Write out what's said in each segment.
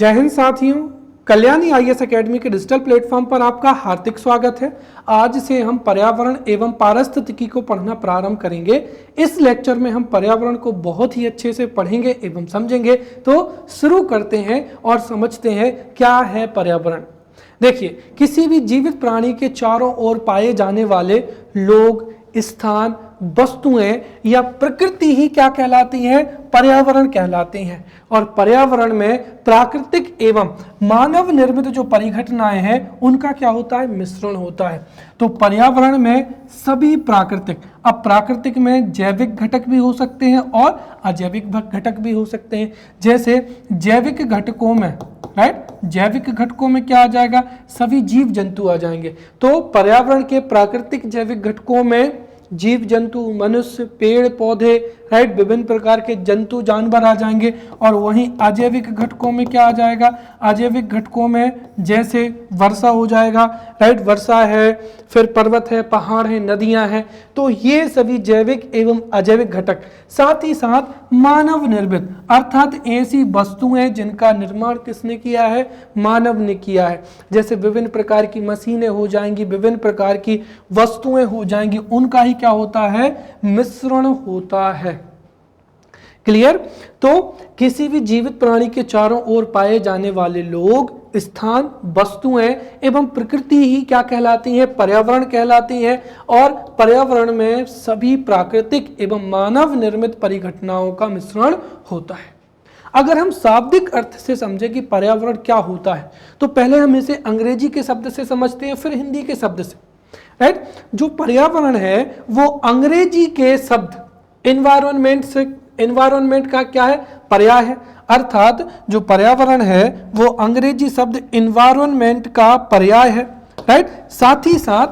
जय हिंद साथियों, Kalyani IAS academy के डिजिटल प्लेटफॉर्म पर आपका हार्दिक स्वागत है। आज से हम पर्यावरण एवं पारिस्थितिकी को पढ़ना प्रारंभ करेंगे। इस लेक्चर में हम पर्यावरण को बहुत ही अच्छे से पढ़ेंगे एवं समझेंगे। तो शुरू करते हैं और समझते हैं क्या है पर्यावरण। देखिए, किसी भी जीवित प्राणी के चारों ओर पाए जाने वाले लोग, स्थान, वस्तुएं या प्रकृति ही क्या कहलाती हैं? पर्यावरण कहलाती हैं। और पर्यावरण में प्राकृतिक एवं मानव निर्मित जो परिघटनाएं हैं उनका क्या होता है? मिश्रण होता है। तो पर्यावरण में सभी प्राकृतिक, अब प्राकृतिक में जैविक घटक भी हो सकते हैं और अजैविक घटक भी हो सकते हैं। जैसे जैविक घटकों में, राइट, जैविक घटकों में क्या आ जाएगा? सभी जीव जंतु आ जाएंगे। तो पर्यावरण के प्राकृतिक जैविक घटकों में जीव जंतु, मनुष्य, पेड़ पौधे, राइट, विभिन्न प्रकार के जंतु जानवर आ जाएंगे। और वहीं अजैविक घटकों में क्या आ जाएगा? अजैविक घटकों में जैसे वर्षा हो जाएगा, राइट, वर्षा है, फिर पर्वत है, पहाड़ है, नदियां हैं। तो ये सभी जैविक एवं अजैविक घटक, साथ ही साथ मानव निर्मित, अर्थात ऐसी वस्तुएं जिनका निर्माण किसने किया है? मानव ने किया है। जैसे विभिन्न प्रकार की मशीनें हो जाएंगी, विभिन्न प्रकार की वस्तुएं हो जाएंगी, उनका ही क्या होता है? मिश्रण होता है। क्लियर? तो किसी भी जीवित प्राणी के चारों ओर पाए जाने वाले लोग, स्थान, वस्तुएं एवं प्रकृति ही क्या कहलाती है? पर्यावरण कहलाती है। और पर्यावरण में सभी प्राकृतिक एवं मानव निर्मित परिघटनाओं का मिश्रण होता है। अगर हम शाब्दिक अर्थ से समझे कि पर्यावरण क्या होता है, तो पहले हम इसे अंग्रेजी के शब्द से समझते हैं, फिर हिंदी के शब्द से, राइट। जो पर्यावरण है वो अंग्रेजी के शब्द एनवायरनमेंट से, एनवायरनमेंट का क्या है? पर्याय है। अर्थात जो पर्यावरण है वो अंग्रेजी शब्द एनवायरनमेंट का पर्याय है, राइट। साथ ही साथ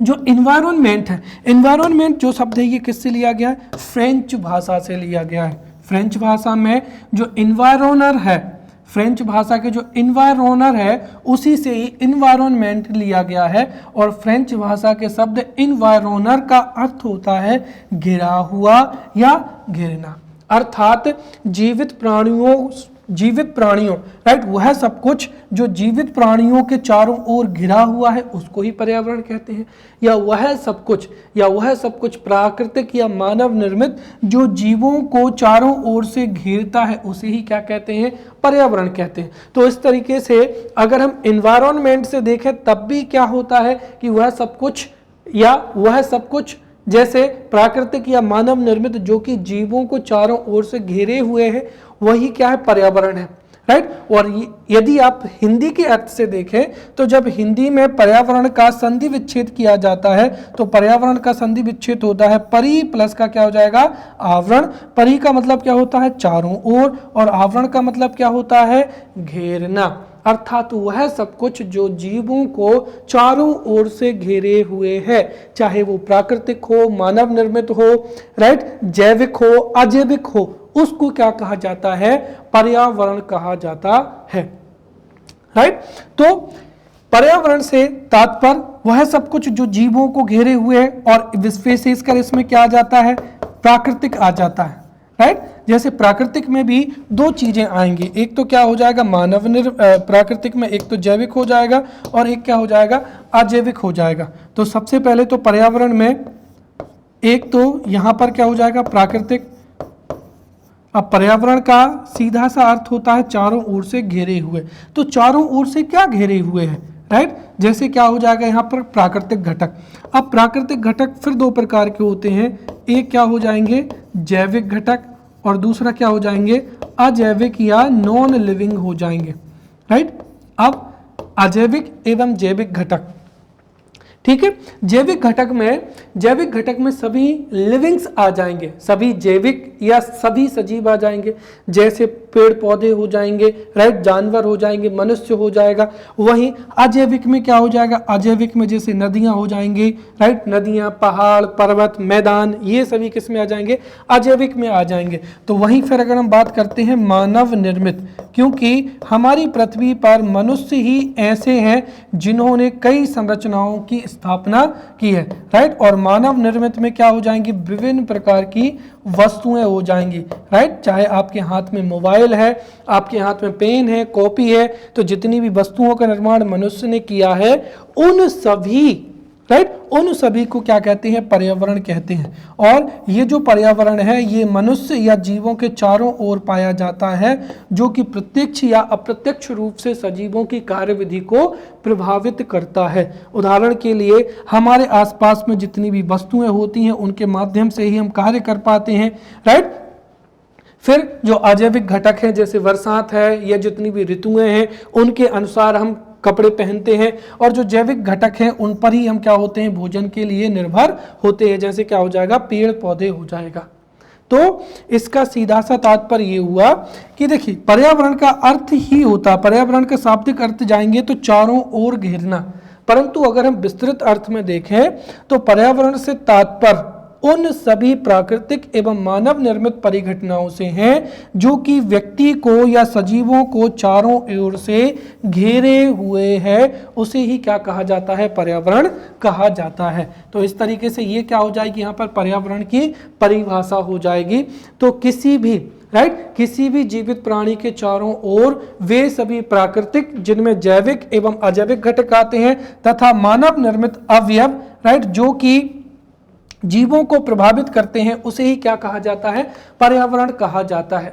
जो एनवायरनमेंट है, एनवायरनमेंट जो शब्द है ये किससे लिया गया है? फ्रेंच भाषा से लिया गया है। फ्रेंच भाषा में जो एनवायरनर है, फ्रेंच भाषा के जो एनवायरनर है उसी से ही एनवायरनमेंट लिया गया है। और फ्रेंच भाषा के शब्द एनवायरनर का अर्थ होता है घिरा हुआ या घेरना। अर्थात जीवित प्राणियों, राइट, वह सब कुछ जो जीवित प्राणियों के चारों ओर घिरा हुआ है उसको ही पर्यावरण कहते हैं। या वह सब कुछ प्राकृतिक या मानव निर्मित जो जीवों को चारों ओर से घेरता है उसे ही क्या कहते हैं? पर्यावरण कहते हैं। तो इस तरीके से अगर हम एनवायरनमेंट से देखें तब भी क्या होता है कि वह सब कुछ जैसे प्राकृतिक या मानव निर्मित जो कि जीवों को चारों ओर से घेरे हुए है वही क्या है? पर्यावरण है, राइट। और यदि आप हिंदी के अर्थ से देखें तो जब हिंदी में पर्यावरण का संधि विच्छेद किया जाता है तो पर्यावरण का संधि विच्छेद होता है परि प्लस का क्या हो जाएगा? आवरण। परि का मतलब क्या होता है? चारों ओर। और आवरण का मतलब क्या होता है? घेरना। अर्थात वह सब कुछ जो जीवों को चारों ओर से घेरे हुए है, चाहे वो प्राकृतिक हो, मानव निर्मित हो, राइट, जैविक हो, अजैविक हो, उसको क्या कहा जाता है? पर्यावरण कहा जाता है, राइट। तो पर्यावरण से तात्पर्य वह सब कुछ जो जीवों को घेरे हुए है। और विशेषकर इसमें क्या आ जाता है? प्राकृतिक आ जाता है, राइट। जैसे प्राकृतिक में भी दो चीजें आएंगी, एक तो क्या हो जाएगा? प्राकृतिक में एक तो जैविक हो जाएगा और एक क्या हो जाएगा? अजैविक हो जाएगा। तो सबसे पहले तो पर्यावरण में एक तो यहां पर क्या हो जाएगा? प्राकृतिक। अब पर्यावरण का सीधा सा अर्थ होता है चारों ओर से घेरे हुए। तो चारों ओर से क्या घेरे हुए हैं, राइट। जैसे क्या हो जाएगा यहाँ पर? प्राकृतिक घटक। अब प्राकृतिक घटक फिर दो प्रकार के होते हैं, एक क्या हो जाएंगे? जैविक घटक, और दूसरा क्या हो जाएंगे? अजैविक या नॉन लिविंग हो जाएंगे, राइट। अब अजैविक एवं जैविक घटक, ठीक है। जैविक घटक में सभी लिविंग्स आ जाएंगे, सभी जैविक या सभी सजीव आ जाएंगे। जैसे पेड़ पौधे हो जाएंगे, राइट, जानवर हो जाएंगे, मनुष्य हो जाएगा। वहीं अजैविक में क्या हो जाएगा? अजैविक में जैसे नदियां हो जाएंगी, राइट, नदियां, पहाड़, पर्वत, मैदान, ये सभी किस में आ जाएंगे? अजैविक में आ जाएंगे। तो वहीं फिर अगर हम बात करते हैं मानव निर्मित, क्योंकि हमारी पृथ्वी पर मनुष्य ही ऐसे हैं जिन्होंने कई संरचनाओं की स्थापना की है, राइट। और मानव निर्मित में क्या हो जाएंगी, विभिन्न प्रकार की वस्तुएं हो जाएंगी, राइट। चाहे आपके हाथ में मोबाइल है, आपके हाथ में पेन है, कॉपी है, तो जितनी भी वस्तुओं का निर्माण मनुष्य ने किया है उन सभी, राइट, उन सभी को क्या कहते हैं, पर्यावरण कहते हैं। और ये जो पर्यावरण है ये मनुष्य या जीवों के चारों ओर पाया जाता है, जो कि प्रत्यक्ष या अप्रत्यक्ष रूप से सजीवों की कार्यविधि को प्रभावित करता है। उदाहरण के लिए हमारे आसपास में जितनी भी वस्तुएं होती हैं उनके माध्यम से ही हम कार्य कर पाते हैं, राइट। फिर जो अजैविक घटक हैं जैसे बरसात है या जितनी भी ऋतुएं हैं उनके अनुसार हम कपड़े पहनते हैं, और जो जैविक घटक हैं उन पर ही हम क्या होते हैं, भोजन के लिए निर्भर होते हैं, जैसे क्या हो जाएगा, पेड़ पौधे हो जाएगा। तो इसका सीधा सा तात्पर्य ये हुआ कि देखिए पर्यावरण का अर्थ ही होता, पर्यावरण का शाब्दिक अर्थ जाएंगे तो चारों ओर घेरना, परंतु अगर हम विस्तृत अर्थ में देखें तो पर्यावरण से तात्पर्य उन सभी प्राकृतिक एवं मानव निर्मित परिघटनाओं से हैं जो कि व्यक्ति को या सजीवों को चारों ओर से घेरे हुए है, उसे ही क्या कहा जाता है, पर्यावरण कहा जाता है। तो इस तरीके से ये क्या हो जाएगी, यहाँ पर पर्यावरण की परिभाषा हो जाएगी। तो किसी भी, राइट, किसी भी जीवित प्राणी के चारों ओर वे सभी प्राकृतिक जिनमें जैविक एवं अजैविक घटक आते हैं तथा मानव निर्मित अवयव, राइट, जो कि जीवों को प्रभावित करते हैं, उसे ही क्या कहा जाता है, पर्यावरण कहा जाता है।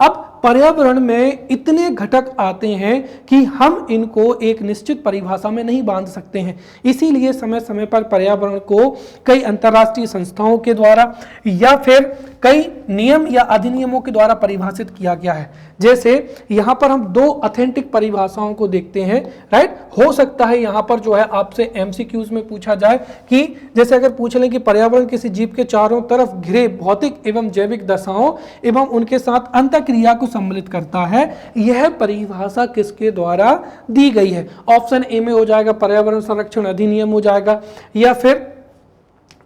अब पर्यावरण में इतने घटक आते हैं कि हम इनको एक निश्चित परिभाषा में नहीं बांध सकते हैं, इसीलिए समय समय पर पर्यावरण को कई अंतर्राष्ट्रीय संस्थाओं के द्वारा या फिर कई नियम या अधिनियमों के द्वारा परिभाषित किया गया है। जैसे यहाँ पर हम दो ऑथेंटिक परिभाषाओं को देखते हैं, राइट। हो सकता है यहाँ पर जो है आपसे एमसीक्यूज में पूछा जाए कि जैसे अगर पूछ लें कि पर्यावरण किसी जीव के चारों तरफ घिरे भौतिक एवं जैविक दशाओं एवं उनके साथ अंतःक्रिया को सम्मिलित करता है, यह परिभाषा किसके द्वारा दी गई है। ऑप्शन ए में हो जाएगा पर्यावरण संरक्षण अधिनियम हो जाएगा, या फिर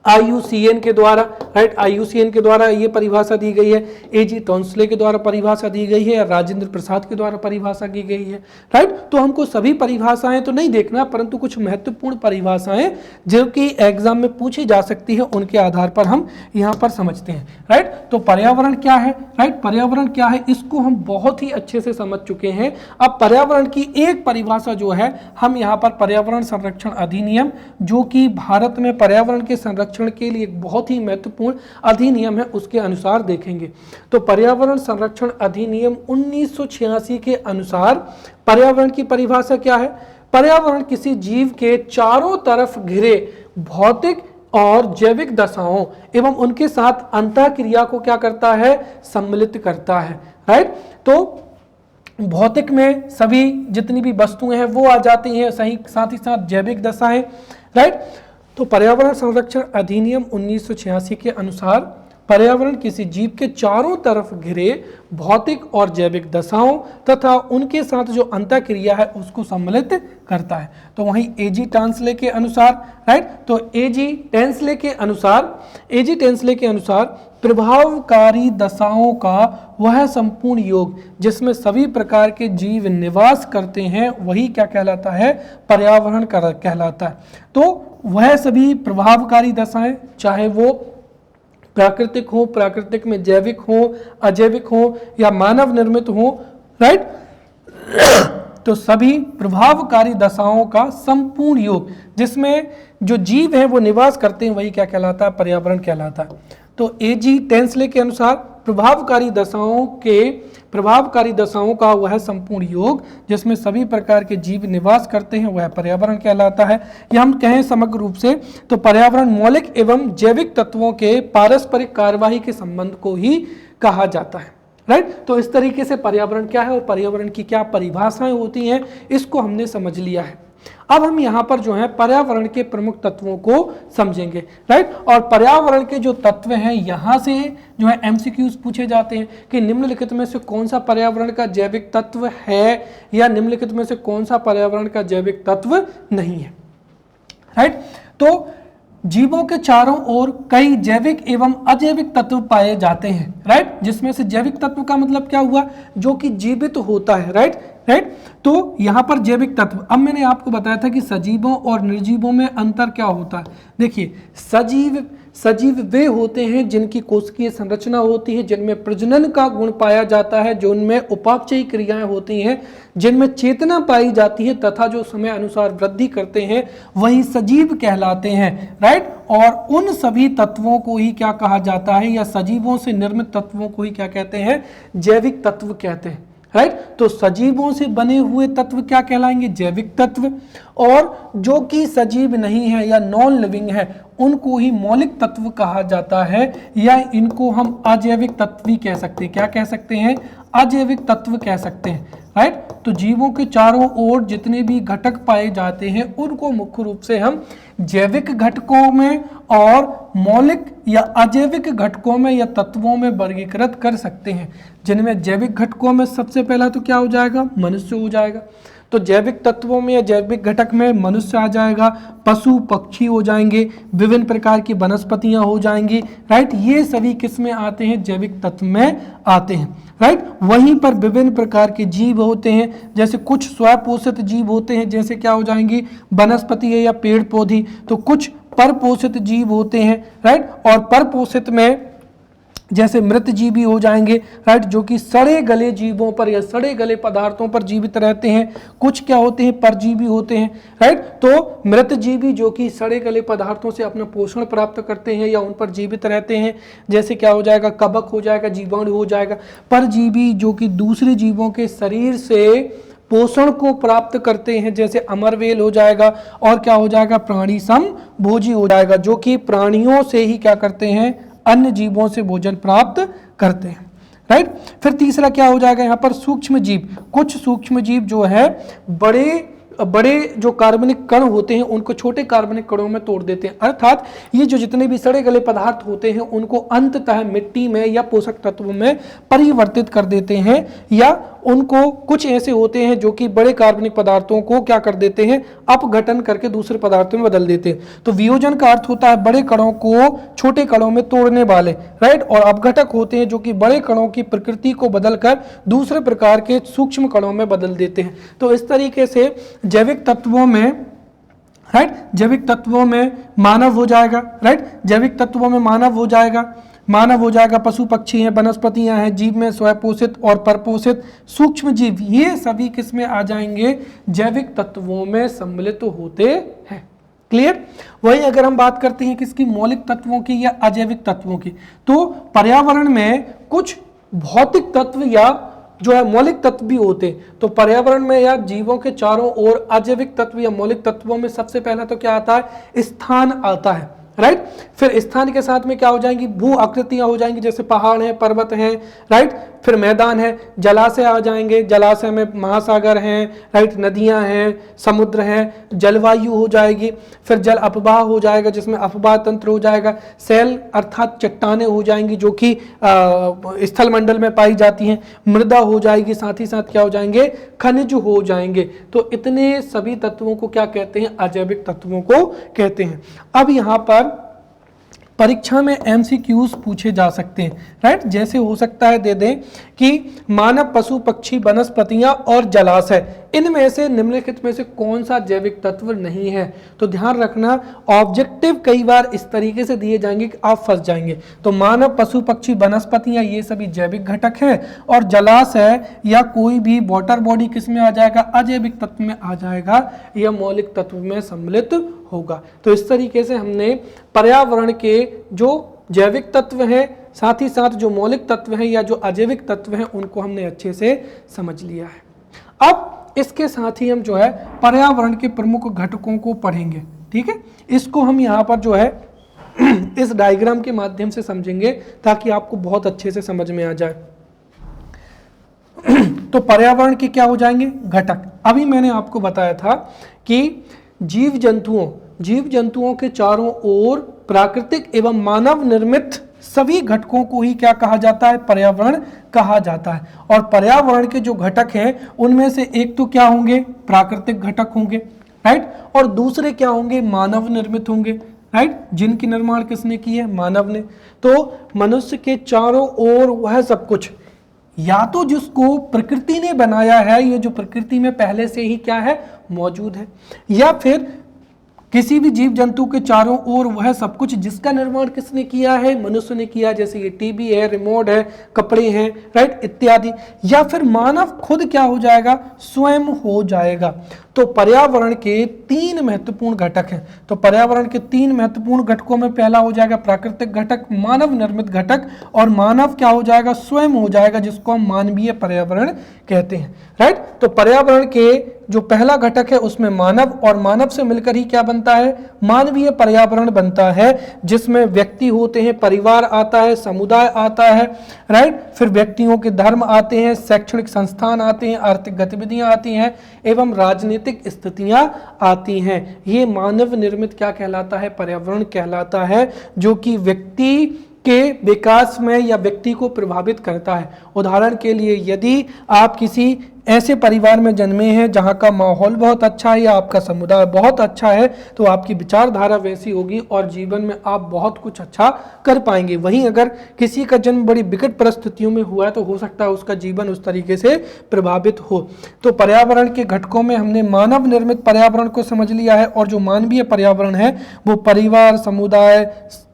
IUCN के द्वारा, राइट, IUCN के द्वारा ये परिभाषा दी गई है, AG टॉन्सले के द्वारा परिभाषा दी गई है, राजेंद्र प्रसाद के द्वारा परिभाषा की गई है, राइट। तो हमको सभी परिभाषाएं तो नहीं देखना, परंतु कुछ महत्वपूर्ण परिभाषाएं जो कि एग्जाम में पूछी जा सकती है उनके आधार पर हम यहाँ पर समझते हैं, राइट। तो पर्यावरण क्या है, राइट, पर्यावरण क्या है इसको हम बहुत ही अच्छे से समझ चुके हैं। अब पर्यावरण की एक परिभाषा जो है हम यहाँ पर पर्यावरण संरक्षण अधिनियम, जो कि भारत में पर्यावरण के संरक्षण के लिए एक बहुत ही महत्वपूर्ण अधिनियम है, उसके अनुसार देखेंगे। तो पर्यावरण संरक्षण अधिनियम 1986 के अनुसार पर्यावरण की परिभाषा क्या है, पर्यावरण किसी जीव के चारों तरफ घिरे भौतिक और जैविक दशाओं एवं उनके साथ अंतःक्रिया को क्या करता है, सम्मिलित करता है, राइट। तो भौतिक में सभी जितनी भी वस्तुएं हैं वो आ जाती हैं, सही, साथ ही साथ जैविक दशाएं, राइट। तो पर्यावरण संरक्षण अधिनियम 1986 के अनुसार पर्यावरण किसी जीव के चारों तरफ घिरे भौतिक और जैविक दशाओं तथा उनके साथ जो अंतःक्रिया है उसको सम्मिलित करता है। तो वहीं एजी टॉन्सले के अनुसार, राइट, तो एजी टॉन्सले के अनुसार प्रभावकारी दशाओं का वह संपूर्ण योग जिसमें सभी प्रकार के जीव निवास करते हैं वही क्या कहलाता है, पर्यावरण कहलाता है। तो वह सभी प्रभावकारी दशाएं, चाहे वो प्राकृतिक हो, प्राकृतिक में जैविक हो, अजैविक हो या मानव निर्मित हो, राइट, तो सभी प्रभावकारी दशाओं का संपूर्ण योग जिसमें जो जीव है वो निवास करते हैं वही क्या कहलाता है, पर्यावरण कहलाता है। तो एजी टॉन्सले के अनुसार प्रभावकारी दशाओं का वह संपूर्ण योग जिसमें सभी प्रकार के जीव निवास करते हैं वह पर्यावरण कहलाता है। या हम कहें समग्र रूप से तो पर्यावरण मौलिक एवं जैविक तत्वों के पारस्परिक कार्यवाही के संबंध को ही कहा जाता है, राइट। तो इस तरीके से पर्यावरण क्या है और पर्यावरण की क्या परिभाषाएं होती हैं इसको हमने समझ लिया है। अब हम यहाँ पर जो है पर्यावरण के प्रमुख तत्वों को समझेंगे, राइट। और पर्यावरण के जो तत्व हैं यहाँ से जो है एमसीक्यूज पूछे जाते हैं कि निम्नलिखित में से कौन सा पर्यावरण का जैविक तत्व है या निम्नलिखित में से कौन सा पर्यावरण का जैविक तत्व नहीं है, राइट। तो जीवों के चारों ओर कई जैविक एवं अजैविक तत्व पाए जाते हैं, राइट। जिसमें से जैविक तत्व का मतलब क्या हुआ, जो कि जीवित होता है, राइट, राइट। तो यहाँ पर जैविक तत्व, अब मैंने आपको बताया था कि सजीवों और निर्जीवों में अंतर क्या होता है। देखिए, सजीव वे होते हैं जिनकी कोशिकीय संरचना होती है, जिनमें प्रजनन का गुण पाया जाता है, जो उनमें उपापचयी क्रियाएं होती हैं, जिनमें चेतना पाई जाती है तथा जो समय अनुसार वृद्धि करते हैं, वही सजीव कहलाते हैं। राइट। और उन सभी तत्वों को ही क्या कहा जाता है, या सजीवों से निर्मित तत्वों को ही क्या कहते हैं, जैविक तत्व कहते हैं। राइट। तो सजीवों से बने हुए तत्व क्या कहलाएंगे, जैविक तत्व, और जो कि सजीव नहीं है या नॉन लिविंग है उनको ही मौलिक तत्व कहा जाता है, या इनको हम अजैविक तत्व भी कह सकते हैं। क्या कह सकते हैं, अजैविक तत्व कह सकते हैं। राइट। तो जीवों के चारों ओर जितने भी घटक पाए जाते हैं उनको मुख्य रूप से हम जैविक घटकों में और मौलिक या अजैविक घटकों में या तत्वों में वर्गीकृत कर सकते हैं। जिनमें जैविक घटकों में सबसे पहला तो क्या हो जाएगा, मनुष्य हो जाएगा। तो जैविक तत्वों में या जैविक घटक में मनुष्य आ जाएगा, पशु पक्षी हो जाएंगे, विभिन्न प्रकार की वनस्पतियां हो जाएंगी। राइट। ये सभी किस में आते हैं, जैविक तत्व में आते हैं। राइट। वहीं पर विभिन्न प्रकार के जीव होते हैं, जैसे कुछ स्वपोषित जीव होते हैं, जैसे क्या हो जाएंगी, वनस्पति है या पेड़ पौधे। तो कुछ परपोषित जीव होते हैं। राइट। और परपोषित में जैसे मृत जीवी हो जाएंगे। राइट। जो कि सड़े गले जीवों पर या सड़े गले पदार्थों पर जीवित रहते हैं। कुछ क्या होते हैं, परजीवी होते हैं। राइट। तो मृत जीवी जो कि सड़े गले पदार्थों से अपना पोषण प्राप्त करते हैं या उन पर जीवित रहते हैं, जैसे क्या हो जाएगा, कवक हो जाएगा, जीवाणु हो जाएगा। परजीवी जो कि दूसरे जीवों के शरीर से पोषण को प्राप्त करते हैं, जैसे अमरवेल हो जाएगा। और क्या हो जाएगा, प्राणी समभोजी हो जाएगा, जो कि प्राणियों से ही क्या करते हैं, अन्य जीवों से भोजन प्राप्त करते हैं। राइट। फिर तीसरा क्या हो जाएगा यहाँ पर, सूक्ष्म जीव। कुछ सूक्ष्म जीव जो है बड़े जो कार्बनिक कण होते हैं उनको छोटे कार्बनिक कणों में तोड़ देते हैं। अर्थात ये जो जितने भी सड़े गले पदार्थ होते हैं उनको अंततः मिट्टी में या पोषक तत्वों में परिवर्तित कर देते हैं, या उनको कुछ ऐसे होते हैं जो कि बड़े कार्बनिक पदार्थों को क्या कर देते हैं, अपघटन करके दूसरे पदार्थों में बदल देते हैं। तो वियोजन का अर्थ होता है बड़े कणों को छोटे कणों में तोड़ने वाले। राइट। और अपघटक होते हैं जो कि बड़े कणों की प्रकृति को बदलकर दूसरे प्रकार के सूक्ष्म कणों में बदल देते हैं। तो इस तरीके से जैविक तत्वों में, राइट, जैविक तत्वों में मानव हो जाएगा। राइट। जैविक तत्वों में मानव हो जाएगा, पशु पक्षी हैं, वनस्पतियां हैं, जीव में स्वपोषित और परपोषित सूक्ष्म जीव, ये सभी किसमें आ जाएंगे, जैविक तत्वों में सम्मिलित होते हैं। क्लियर। वही अगर हम बात करते हैं किसकी, मौलिक तत्वों की या अजैविक तत्वों की, तो पर्यावरण में कुछ भौतिक तत्व या जो है मौलिक तत्व भी होते हैं। तो पर्यावरण में या जीवों के चारों ओर अजैविक तत्व या मौलिक तत्वों में सबसे पहला तो क्या आता है, स्थान आता है। राइट। फिर स्थान के साथ में क्या हो जाएंगी, भू आकृतियां हो जाएंगी, जैसे पहाड़ हैं, पर्वत हैं। राइट। फिर मैदान है, जलाशय आ जाएंगे, जलाशय में महासागर हैं। राइट। नदियां हैं, समुद्र हैं, जलवायु हो जाएगी। फिर जल अपवाह हो जाएगा, जिसमें अपवाह तंत्र हो जाएगा। सेल अर्थात चट्टानें हो जाएंगी जो कि स्थल मंडल में पाई जाती हैं। मृदा हो जाएगी, साथ ही साथ क्या हो जाएंगे, खनिज हो जाएंगे। तो इतने सभी तत्वों को क्या कहते हैं, अजैविक तत्वों को कहते हैं। अब यहाँ पर परीक्षा में एमसीक्यूज पूछे जा सकते हैं। राइट। जैसे हो सकता है दे दें कि मानव, पशु पक्षी, वनस्पतियां और जलाशय, इनमें से निम्नलिखित में से कौन सा जैविक तत्व नहीं है। तो ध्यान रखना, ऑब्जेक्टिव कई बार इस तरीके से दिए जाएंगे कि आप फंस जाएंगे। तो मानव, पशु पक्षी, वनस्पतियां, ये सभी जैविक घटक हैं, और जलाशय या कोई भी वाटर बॉडी किस में आ जाएगा, अजैविक तत्व में आ जाएगा, या मौलिक तत्व में सम्मिलित होगा। तो इस तरीके से हमने पर्यावरण के जो जैविक तत्व हैं, साथ ही साथ जो मौलिक तत्व हैं या जो अजैविक तत्व हैं, उनको हमने अच्छे से समझ लिया है। अब इसके साथ ही हम जो है पर्यावरण के प्रमुख घटकों को पढ़ेंगे। ठीक है। इसको हम यहाँ पर जो है इस डायग्राम के माध्यम से समझेंगे ताकि आपको बहुत अच्छे से समझ में आ जाए। तो पर्यावरण के क्या हो जाएंगे, घटक। अभी मैंने आपको बताया था कि जीव जंतुओं के चारों ओर प्राकृतिक एवं मानव निर्मित सभी घटकों को ही क्या कहा जाता है, पर्यावरण कहा जाता है। और पर्यावरण के जो घटक हैं उनमें से एक तो क्या होंगे, प्राकृतिक घटक होंगे। राइट। और दूसरे क्या होंगे, मानव निर्मित होंगे। राइट। जिनकी निर्माण किसने की है, मानव ने। तो मनुष्य के चारों ओर वह सब कुछ, या तो जिसको प्रकृति ने बनाया है, ये जो प्रकृति में पहले से ही क्या है, मौजूद है, या फिर किसी भी जीव जंतु के चारों ओर वह सब कुछ जिसका निर्माण किसने किया है, मनुष्य ने किया, जैसे ये टीवी है, रिमोट है, कपड़े हैं, राइट, इत्यादि। या फिर मानव खुद क्या हो जाएगा, स्वयं हो जाएगा। तो पर्यावरण के 3 महत्वपूर्ण घटक हैं। तो पर्यावरण के 3 महत्वपूर्ण घटकों में पहला हो जाएगा प्राकृतिक घटक, मानव निर्मित घटक, और मानव क्या हो जाएगा, स्वयं हो जाएगा, जिसको हम मानवीय पर्यावरण कहते हैं, राइट। तो पर्यावरण के जो पहला घटक है उसमें मानव, और मानव से मिलकर ही क्या बनता है, मानवीय पर्यावरण बनता है, जिसमें व्यक्ति होते हैं, परिवार आता है, समुदाय आता है, राइट, फिर व्यक्तियों के धर्म आते हैं, शैक्षणिक संस्थान आते हैं, आर्थिक गतिविधियां आती हैं, एवं राजनीतिक स्थितियां आती हैं। ये मानव निर्मित क्या कहलाता है, पर्यावरण कहलाता है, जो कि व्यक्ति के विकास में या व्यक्ति को प्रभावित करता है। उदाहरण के लिए यदि आप किसी ऐसे परिवार में जन्मे हैं जहाँ का माहौल बहुत अच्छा है या आपका समुदाय बहुत अच्छा है, तो आपकी विचारधारा वैसी होगी और जीवन में आप बहुत कुछ अच्छा कर पाएंगे। वहीं अगर किसी का जन्म बड़ी विकट परिस्थितियों में हुआ है तो हो सकता है उसका जीवन उस तरीके से प्रभावित हो। तो पर्यावरण के घटकों में हमने मानव निर्मित पर्यावरण को समझ लिया है, और जो मानवीय पर्यावरण है वो परिवार, समुदाय,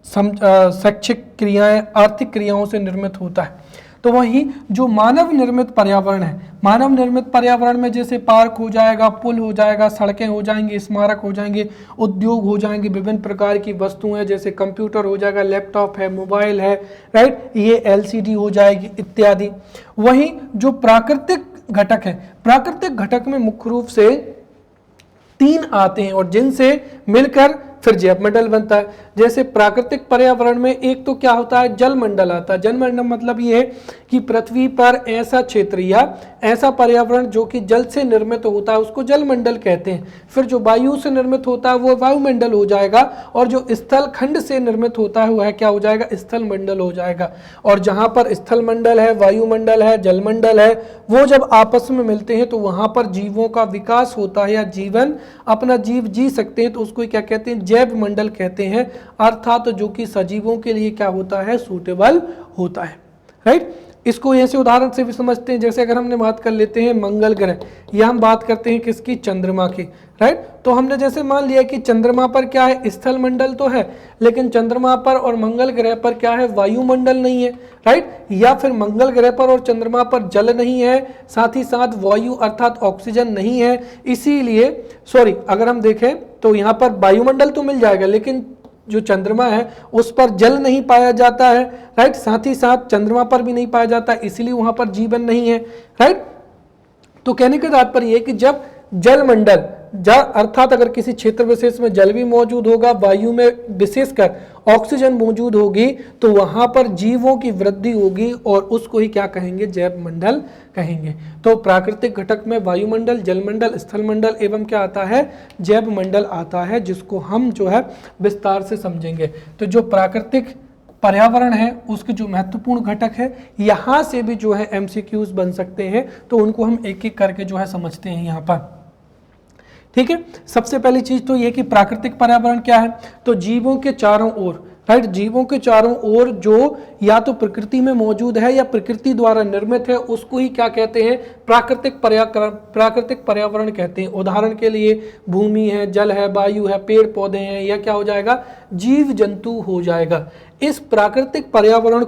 शैक्षिक क्रियाएं, आर्थिक क्रियाओं से निर्मित होता है। तो वहीं जो मानव निर्मित पर्यावरण है, मानव निर्मित पर्यावरण में जैसे पार्क हो जाएगा, पुल हो जाएगा, सड़कें हो जाएंगी, स्मारक हो जाएंगे, उद्योग हो जाएंगे, विभिन्न प्रकार की वस्तुएं जैसे कंप्यूटर हो जाएगा, लैपटॉप है, मोबाइल है, राइट, ये एलसीडी हो जाएगी, इत्यादि। वहीं जो प्राकृतिक घटक है, प्राकृतिक घटक में मुख्य रूप से 3 आते हैं और जिनसे मिलकर फिर जैवमंडल बनता है। जैसे प्राकृतिक पर्यावरण में एक तो क्या होता है, जलमंडल आता है। जलमंडल मतलब ये है कि पृथ्वी पर ऐसा क्षेत्र या ऐसा पर्यावरण जो कि जल से निर्मित होता है उसको जलमंडल कहते हैं। फिर जो वायु से निर्मित होता है वो वायुमंडल हो जाएगा, और जो स्थल खंड से निर्मित होता है वह क्या हो जाएगा, स्थल मंडल हो जाएगा। और जहाँ पर स्थल मंडल है, वायुमंडल है, जलमंडल है, वो जब आपस में मिलते हैं तो वहाँ पर जीवों का विकास होता है या जीवन अपना जीव जी सकते हैं, तो उसको क्या कहते हैं, जैव मंडल कहते हैं। अर्थात जो कि सजीवों के लिए क्या होता है, सूटेबल होता है, राइट। इसको ऐसे उदाहरण से भी समझते हैं, जैसे अगर हमने बात कर लेते हैं मंगल ग्रह, या हम बात करते हैं किसकी, चंद्रमा की, राइट। तो हमने जैसे मान लिया कि चंद्रमा पर क्या है, स्थल मंडल तो है, लेकिन चंद्रमा पर और मंगल ग्रह पर क्या है, वायुमंडल नहीं है, राइट। या फिर मंगल ग्रह पर और चंद्रमा पर जल नहीं है, साथ ही साथ वायु अर्थात ऑक्सीजन नहीं है। इसीलिए अगर हम देखें तो यहाँ पर वायुमंडल तो मिल जाएगा, लेकिन जो चंद्रमा है उस पर जल नहीं पाया जाता है, राइट। साथ ही साथ चंद्रमा पर भी नहीं पाया जाता, इसलिए वहां पर जीवन नहीं है, राइट। तो कहने का तात्पर्य है कि जब जलमंडल अर्थात अगर किसी क्षेत्र विशेष में जल भी मौजूद होगा, वायु में विशेषकर ऑक्सीजन मौजूद होगी, तो वहां पर जीवों की वृद्धि होगी और उसको ही क्या कहेंगे, जैव मंडल कहेंगे। तो प्राकृतिक घटक में वायुमंडल, जलमंडल, स्थलमंडल एवं क्या आता है, जैव मंडल आता है, जिसको हम जो है विस्तार से समझेंगे। तो जो प्राकृतिक पर्यावरण है उसके जो महत्वपूर्ण घटक है, यहाँ से भी जो है एमसीक्यूज बन सकते हैं, तो उनको हम एक एक करके जो है समझते हैं यहाँ पर, ठीक है। सबसे पहली चीज तो ये कि प्राकृतिक पर्यावरण क्या है, तो जीवों के चारों ओर, राइट, जीवों के चारों ओर जो या तो प्रकृति में मौजूद है या प्रकृति द्वारा निर्मित है उसको ही क्या कहते हैं, प्राकृतिक पर्यावरण कहते हैं। उदाहरण के लिए भूमि है, जल है, वायु है, पेड़ पौधे हैं, यह क्या हो जाएगा, जीव जंतु हो जाएगा। इस प्राकृतिक पर्यावरण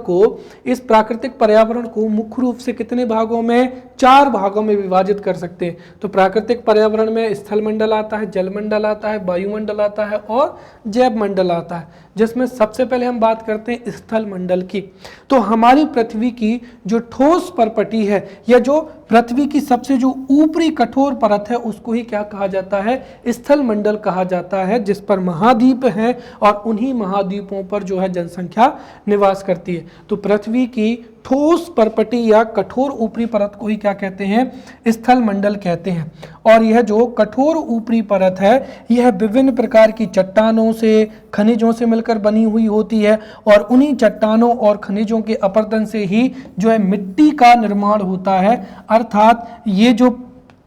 को मुख्य रूप से कितने भागों में, 4 भागों में विभाजित कर सकते हैं। तो प्राकृतिक पर्यावरण में स्थल मंडल आता है, जलमंडल आता है, वायुमंडल आता है और जैव मंडल आता है, जिसमें सबसे पहले हम बात करते हैं स्थल मंडल की। तो हमारी पृथ्वी की जो ठोस परपटी है या जो पृथ्वी की सबसे जो ऊपरी कठोर परत है उसको ही क्या कहा जाता है, स्थल मंडल कहा जाता है, जिस पर महाद्वीप हैं और उन्हीं महाद्वीपों पर जो है जनसंख्या निवास करती है। तो पृथ्वी की ठोस परपटी या कठोर ऊपरी परत को ही क्या कहते हैं, स्थल मंडल कहते हैं। और यह जो कठोर ऊपरी परत है यह विभिन्न प्रकार की चट्टानों से, खनिजों से मिलकर बनी हुई होती है, और उन्हीं चट्टानों और खनिजों के अपरदन से ही जो है मिट्टी का निर्माण होता है। अर्थात ये जो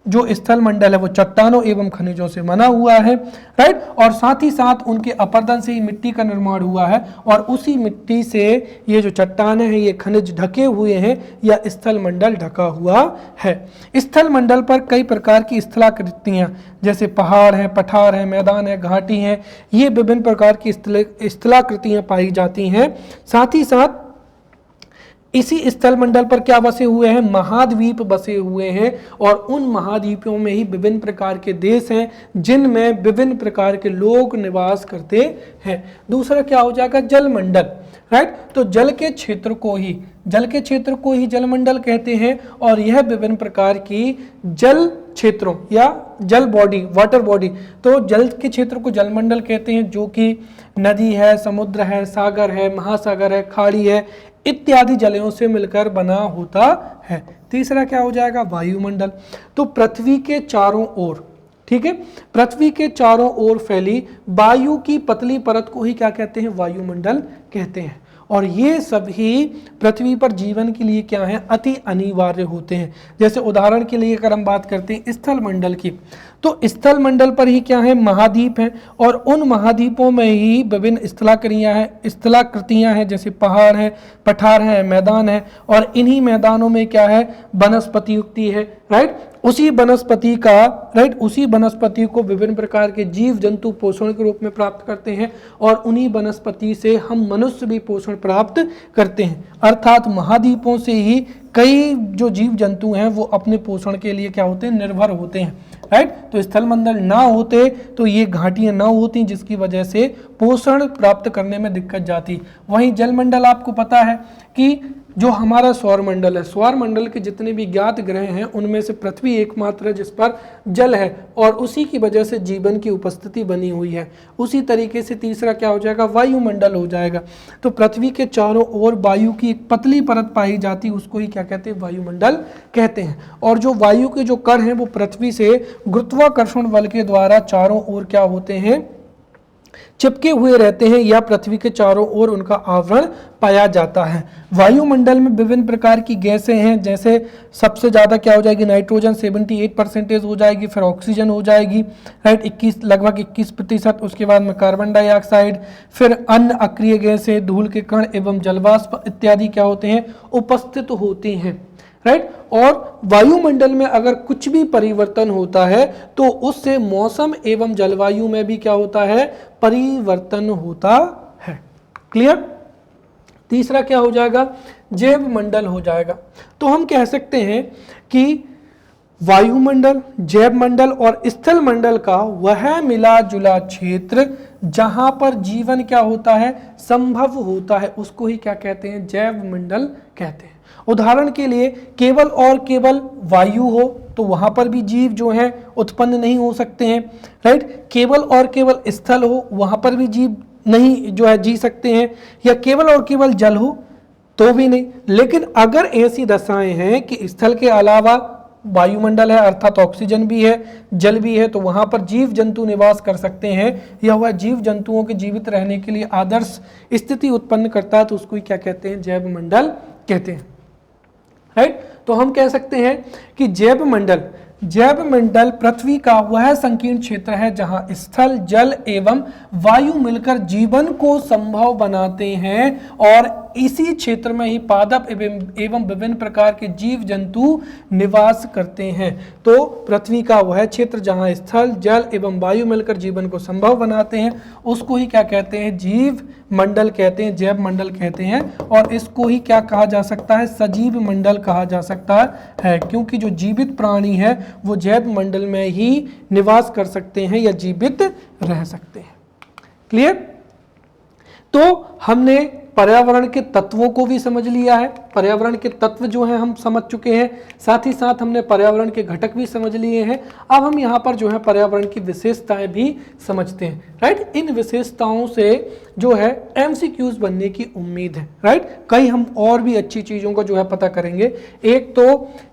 जो स्थल मंडल है वो चट्टानों एवं खनिजों से बना हुआ है, राइट। और साथ ही साथ उनके अपरदन से ही मिट्टी का निर्माण हुआ है और उसी मिट्टी से ये जो चट्टान है, ये खनिज ढके हुए हैं या स्थल मंडल ढका हुआ है। स्थल मंडल पर कई प्रकार की स्थलाकृतियां जैसे पहाड़ हैं, पठार हैं, मैदान है, घाटी हैं, ये विभिन्न प्रकार की स्थलाकृतियां पाई जाती हैं। साथ ही साथ इसी स्थल मंडल पर क्या बसे हुए हैं, महाद्वीप बसे हुए हैं और उन महाद्वीपों में ही विभिन्न प्रकार के देश हैं जिनमें विभिन्न प्रकार के लोग निवास करते हैं। दूसरा क्या हो जाएगा, जल मंडल, राइट। तो जल के क्षेत्र को ही जल मंडल कहते हैं और यह विभिन्न प्रकार की जल क्षेत्रों या जल बॉडी, वाटर बॉडी, तो जल के क्षेत्र को जल मंडल कहते हैं, जो कि नदी है, समुद्र है, सागर है, महासागर है, खाड़ी है इत्यादि जलों से मिलकर बना होता है। तीसरा क्या हो जाएगा, वायुमंडल। तो पृथ्वी के चारों ओर, ठीक है, पृथ्वी के चारों ओर फैली वायु की पतली परत को ही क्या कहते हैं, वायुमंडल कहते हैं। और ये सभी पृथ्वी पर जीवन के लिए क्या है, अति अनिवार्य होते हैं। जैसे उदाहरण के लिए अगर हम बात करते हैं स्थल मंडल की, तो स्थल मंडल पर ही क्या है, महाद्वीप हैं और उन महाद्वीपों में ही विभिन्न स्थलाकृतियां हैं जैसे पहाड़ है, पठार है, मैदान है और इन्हीं मैदानों में क्या है, वनस्पति युक्ति है, राइट। उसी वनस्पति को विभिन्न प्रकार के जीव जंतु पोषण के रूप में प्राप्त करते हैं और उन्हीं वनस्पति से हम मनुष्य भी पोषण प्राप्त करते हैं। अर्थात महाद्वीपों से ही कई जो जीव जंतु हैं वो अपने पोषण के लिए क्या होते हैं, निर्भर होते हैं, राइट। तो स्थल मंडल ना होते तो ये घाटियां ना होती, जिसकी वजह से पोषण प्राप्त करने में दिक्कत जाती। वहीं जल मंडल आपको पता है कि जो हमारा सौर मंडल है, सौर मंडल के जितने भी ज्ञात ग्रह हैं उनमें से पृथ्वी एकमात्र है जिस पर जल है और उसी की वजह से जीवन की उपस्थिति बनी हुई है। उसी तरीके से तीसरा क्या हो जाएगा, वायुमंडल हो जाएगा। तो पृथ्वी के चारों ओर वायु की एक पतली परत पाई जाती है, उसको ही क्या कहते हैं, वायुमंडल कहते हैं। और जो वायु के जो कण हैं वो पृथ्वी से गुरुत्वाकर्षण बल के द्वारा चारों ओर क्या होते हैं, चिपके हुए रहते हैं या पृथ्वी के चारों ओर उनका आवरण पाया जाता है। वायुमंडल में विभिन्न प्रकार की गैसें हैं, जैसे सबसे ज्यादा क्या हो जाएगी, नाइट्रोजन 78% हो जाएगी, फिर ऑक्सीजन हो जाएगी, राइट, लगभग 21%, उसके बाद में कार्बन डाइऑक्साइड, फिर अन्य अक्रिय गैसें, धूल के कण एवं जलवाष्प इत्यादि क्या होते हैं, उपस्थित होते हैं, राइट। और वायुमंडल में अगर कुछ भी परिवर्तन होता है तो उससे मौसम एवं जलवायु में भी क्या होता है, परिवर्तन होता है। क्लियर। तीसरा क्या हो जाएगा, जैव मंडल हो जाएगा। तो हम कह सकते हैं कि वायुमंडल, जैव मंडल और स्थल मंडल का वह मिला जुला क्षेत्र जहां पर जीवन क्या होता है, संभव होता है, उसको ही क्या कहते हैं, जैव मंडल कहते हैं। उदाहरण के लिए केवल और केवल वायु हो तो वहां पर भी जीव जो हैं उत्पन्न नहीं हो सकते हैं, राइट। केवल और केवल स्थल हो वहां पर भी जीव नहीं जो है जी सकते हैं, या केवल और केवल जल हो तो भी नहीं। लेकिन अगर ऐसी दशाएं हैं कि स्थल के अलावा वायुमंडल है अर्थात ऑक्सीजन भी है, जल भी है, तो वहां पर जीव जंतु निवास कर सकते हैं या वह जीव जंतुओं के जीवित रहने के लिए आदर्श स्थिति उत्पन्न करता है, तो उसको क्या कहते हैं, जैव मंडल कहते हैं, राइट। तो हम कह सकते हैं कि जैव मंडल पृथ्वी का वह संकीर्ण क्षेत्र है जहां स्थल, जल एवं वायु मिलकर जीवन को संभव बनाते हैं और इसी क्षेत्र में ही पादप एवं विभिन्न प्रकार के जीव जंतु निवास करते हैं। तो पृथ्वी का वह क्षेत्र जहां स्थल, जल एवं वायु मिलकर जीवन को संभव बनाते हैं उसको ही क्या कहते हैं, जीव मंडल कहते हैं, जैव मंडल कहते हैं। और इसको ही क्या कहा जा सकता है, सजीव मंडल कहा जा सकता है, क्योंकि जो जीवित प्राणी है वो जैव मंडल में ही निवास कर सकते हैं या जीवित रह सकते हैं। क्लियर। तो हमने पर्यावरण के तत्वों को भी समझ लिया है, पर्यावरण के तत्व जो हैं हम समझ चुके हैं, साथ ही साथ हमने पर्यावरण के घटक भी समझ लिए हैं। अब हम यहाँ पर जो है पर्यावरण की विशेषताएं भी समझते हैं, राइट। इन विशेषताओं से जो है एमसीक्यूज बनने की उम्मीद है, राइट। कई हम और भी अच्छी चीज़ों को जो है पता करेंगे। एक तो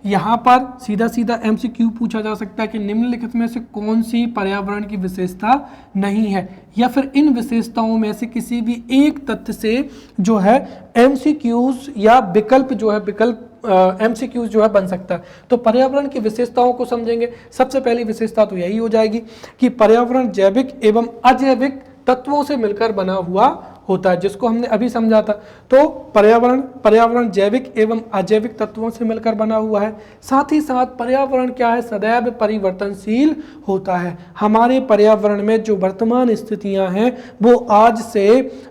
यहाँ पर सीधा सीधा एमसीक्यू पूछा जा सकता है कि निम्नलिखित में से कौन सी पर्यावरण की विशेषता नहीं है, या फिर इन विशेषताओं में से किसी भी एक तथ्य से जो है एमसीक्यूज या विकल्प जो है विकल्प MCQs जो है बन सकता है। तो पर्यावरण की विशेषताओं को समझेंगे। सबसे पहली विशेषता तो यही हो जाएगी कि पर्यावरण जैविक एवं अजैविक तत्वों से मिलकर बना हुआ होता है, जिसको हमने अभी समझा था। तो पर्यावरण जैविक एवं अजैविक तत्वों से मिलकर बना हुआ है। साथ ही साथ पर्यावरण क्या है, सदैव परिवर्तनशील होता है। हमारे पर्यावरण में जो वर्तमान स्थितियां हैं वो आज से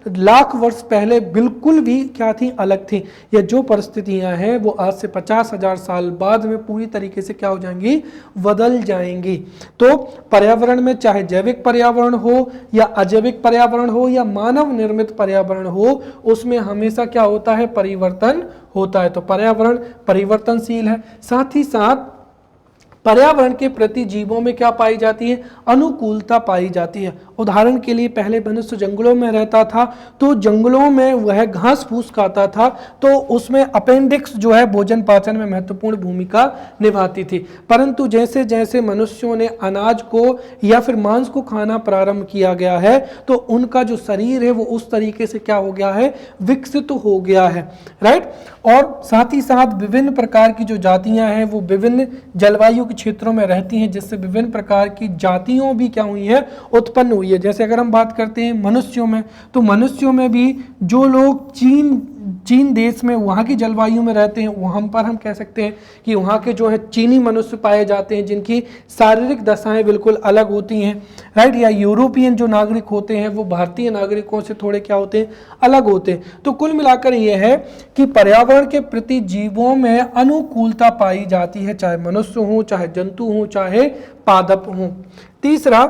लाख वर्ष पहले बिल्कुल भी क्या थी, अलग थी। या जो परिस्थितियां हैं वो आज से 50,000 साल बाद में पूरी तरीके से क्या हो जाएंगी, बदल जाएंगी। तो पर्यावरण में चाहे जैविक पर्यावरण हो या अजैविक पर्यावरण हो या मानव निर्मित पर्यावरण हो, उसमें हमेशा क्या होता है, परिवर्तन होता है। तो पर्यावरण परिवर्तनशील है। साथ ही साथ पर्यावरण के प्रति जीवों में क्या पाई जाती है, अनुकूलता पाई जाती है। उदाहरण के लिए पहले मनुष्य जंगलों में रहता था, तो जंगलों में वह घास फूस खाता था, तो उसमें अपेंडिक्स जो है भोजन पाचन में महत्वपूर्ण भूमिका निभाती थी। परंतु जैसे जैसे मनुष्यों ने अनाज को या फिर मांस को खाना प्रारंभ किया गया है, तो उनका जो शरीर है वो उस तरीके से क्या हो गया है, विकसित हो गया है, राइट। और साथ ही साथ विभिन्न प्रकार की जो जातियां हैं वो विभिन्न जलवायु क्षेत्रों में रहती हैं, जिससे विभिन्न प्रकार की जातियों भी क्या हुई है, उत्पन्न हुई है। जैसे अगर हम बात करते हैं मनुष्यों में, तो मनुष्यों में भी जो लोग चीन देश में वहाँ की जलवायु में रहते हैं, वहाँ पर हम कह सकते हैं कि वहाँ के जो है चीनी मनुष्य पाए जाते हैं, जिनकी शारीरिक दशाएं बिल्कुल अलग होती हैं, राइट। या यूरोपियन जो नागरिक होते हैं वो भारतीय नागरिकों से थोड़े क्या होते हैं, अलग होते हैं। तो कुल मिलाकर यह है कि पर्यावरण के प्रति जीवों में अनुकूलता पाई जाती है, चाहे मनुष्य हो, चाहे जंतु हो, चाहे पादप हो। तीसरा,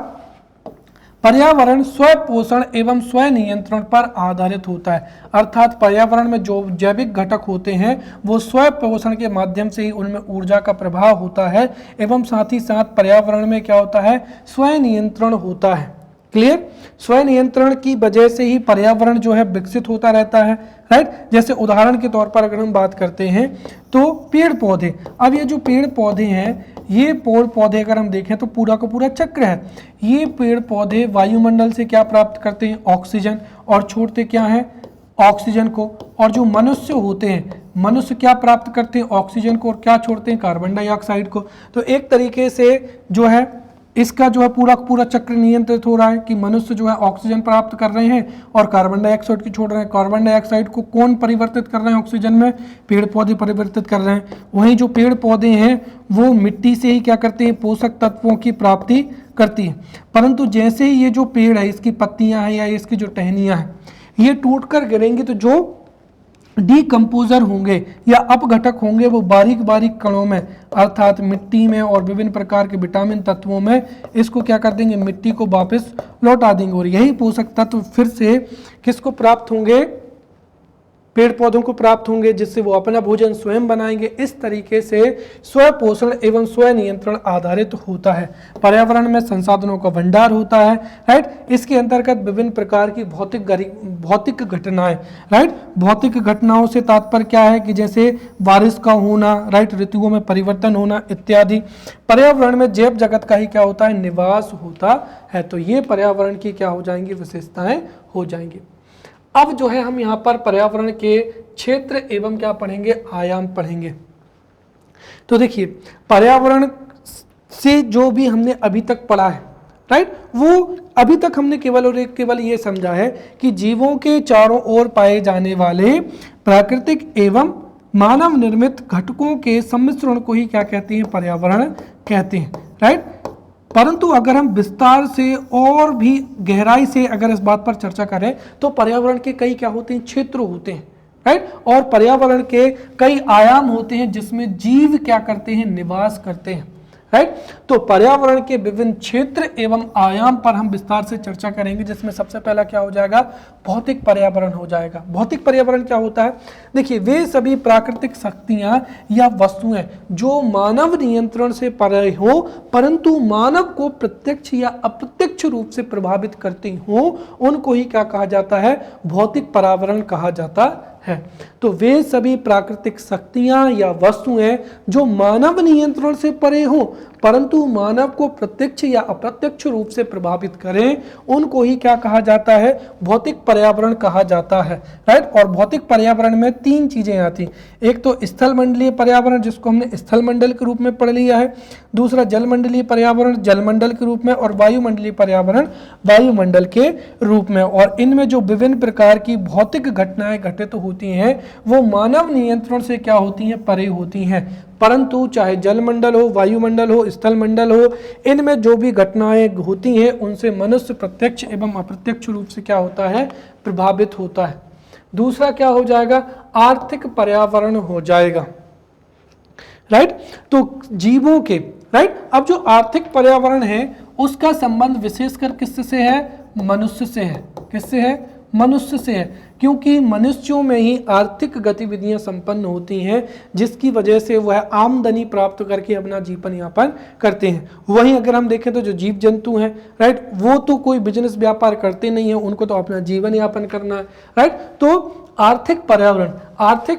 पर्यावरण स्वपोषण एवं स्व नियंत्रण पर आधारित होता है। अर्थात पर्यावरण में जो जैविक घटक होते हैं वो स्व पोषण के माध्यम से ही उनमें ऊर्जा का प्रभाव होता है, एवं साथ ही साथ पर्यावरण में क्या होता है, स्व नियंत्रण होता है। क्लियर। स्व नियंत्रण की वजह से ही पर्यावरण जो है विकसित होता रहता है, राइट। जैसे उदाहरण के तौर पर अगर हम बात करते हैं तो पेड़ पौधे, अब ये जो पेड़ पौधे हैं, ये पेड़ पौधे अगर हम देखें तो पूरा का पूरा चक्र है। ये पेड़ पौधे वायुमंडल से क्या प्राप्त करते हैं, ऑक्सीजन, और छोड़ते क्या है, ऑक्सीजन को। और जो मनुष्य होते हैं, मनुष्य क्या प्राप्त करते हैं, ऑक्सीजन को, और क्या छोड़ते हैं, कार्बन डाइऑक्साइड को। तो एक तरीके से जो है इसका जो है पूरा पूरा चक्र नियंत्रित हो रहा है कि मनुष्य जो है ऑक्सीजन प्राप्त कर रहे हैं और कार्बन डाइऑक्साइड को छोड़ रहे हैं। कार्बन डाइऑक्साइड को कौन परिवर्तित कर रहे हैं ऑक्सीजन में, पेड़ पौधे परिवर्तित कर रहे हैं। वहीं जो पेड़ पौधे हैं वो मिट्टी से ही क्या करते हैं, पोषक तत्वों की प्राप्ति करती है। परंतु जैसे ही ये जो पेड़ है, इसकी पत्तियां हैं या इसकी जो टहनियां हैं, ये टूट कर गिरेंगी, तो जो डीकम्पोजर होंगे या अपघटक होंगे वो बारीक बारीक कणों में, अर्थात मिट्टी में और विभिन्न प्रकार के विटामिन तत्वों में इसको क्या कर देंगे, मिट्टी को वापस लौटा देंगे। और यही पोषक तत्व फिर से किसको प्राप्त होंगे, पेड़ पौधों को प्राप्त होंगे, जिससे वो अपना भोजन स्वयं बनाएंगे। इस तरीके से स्व पोषण एवं स्व नियंत्रण आधारित होता है। पर्यावरण में संसाधनों का भंडार होता है, राइट। इसके अंतर्गत विभिन्न प्रकार की भौतिक घटनाएं, राइट। भौतिक घटनाओं से तात्पर्य क्या है कि जैसे बारिश का होना, राइट, ऋतुओं में परिवर्तन होना इत्यादि। पर्यावरण में जैव जगत का ही क्या होता है, निवास होता है। तो ये पर्यावरण की क्या हो जाएंगी, विशेषताएं हो जाएंगी। अब जो है हम यहाँ पर पर्यावरण के क्षेत्र एवं क्या पढ़ेंगे, आयाम पढ़ेंगे। तो देखिए, पर्यावरण से जो भी हमने अभी तक पढ़ा है, राइट, वो अभी तक हमने केवल और केवल ये समझा है कि जीवों के चारों ओर पाए जाने वाले प्राकृतिक एवं मानव निर्मित घटकों के सम्मिश्रण को ही क्या कहते हैं, पर्यावरण कहते हैं, राइट। परंतु अगर हम विस्तार से और भी गहराई से अगर इस बात पर चर्चा करें तो पर्यावरण के कई क्या होते हैं, क्षेत्र होते हैं, राइट। और पर्यावरण के कई आयाम होते हैं जिसमें जीव क्या करते हैं, निवास करते हैं, राइट। तो पर्यावरण के विभिन्न क्षेत्र एवं आयाम पर हम विस्तार से चर्चा करेंगे, जिसमें सबसे पहला क्या हो जाएगा, भौतिक पर्यावरण हो जाएगा। भौतिक पर्यावरण क्या होता है, देखिए, वे सभी प्राकृतिक शक्तियां या वस्तुएं जो मानव नियंत्रण से परे हो परंतु मानव को प्रत्यक्ष या अप्रत्यक्ष रूप से प्रभावित करती हो, उनको ही क्या कहा जाता है, भौतिक पर्यावरण कहा जाता है। तो वे सभी प्राकृतिक शक्तियां या वस्तुएं जो मानव नियंत्रण से परे हो परंतु मानव को प्रत्यक्ष या अप्रत्यक्ष रूप से प्रभावित करें, उनको ही क्या कहा जाता है, भौतिक पर्यावरण कहा जाता है। राइट। और भौतिक पर्यावरण में तीन चीजें आती, एक तो स्थल मंडलीय पर्यावरण जिसको हमने स्थल मंडल के रूप में पढ़ लिया है, दूसरा जल मंडलीय पर्यावरण जलमंडल के रूप में, और वायुमंडलीय पर्यावरण वायुमंडल के रूप में। और इनमें जो विभिन्न प्रकार की भौतिक घटनाएं घटित होती हैं वो मानव नियंत्रण से क्या होती हैं, परे होती हैं। परंतु चाहे जलमंडल हो, वायुमंडल हो, स्थल मंडल हो, इनमें जो भी घटनाएं होती हैं उनसे मनुष्य प्रत्यक्ष एवं अप्रत्यक्ष रूप से क्या होता है, प्रभावित होता है। दूसरा क्या हो जाएगा, आर्थिक पर्यावरण हो जाएगा। राइट। तो जीवों के, राइट, अब जो आर्थिक पर्यावरण है उसका संबंध विशेषकर किससे है, मनुष्य से है। किससे है, मनुष्य से है, क्योंकि मनुष्यों में ही आर्थिक गतिविधियां संपन्न होती हैं जिसकी वजह से वह आमदनी प्राप्त करके अपना जीवन यापन करते हैं। वहीं अगर हम देखें तो जो जीव जंतु हैं, राइट, वो तो कोई बिजनेस व्यापार करते नहीं है, उनको तो अपना जीवन यापन करना है। राइट। तो आर्थिक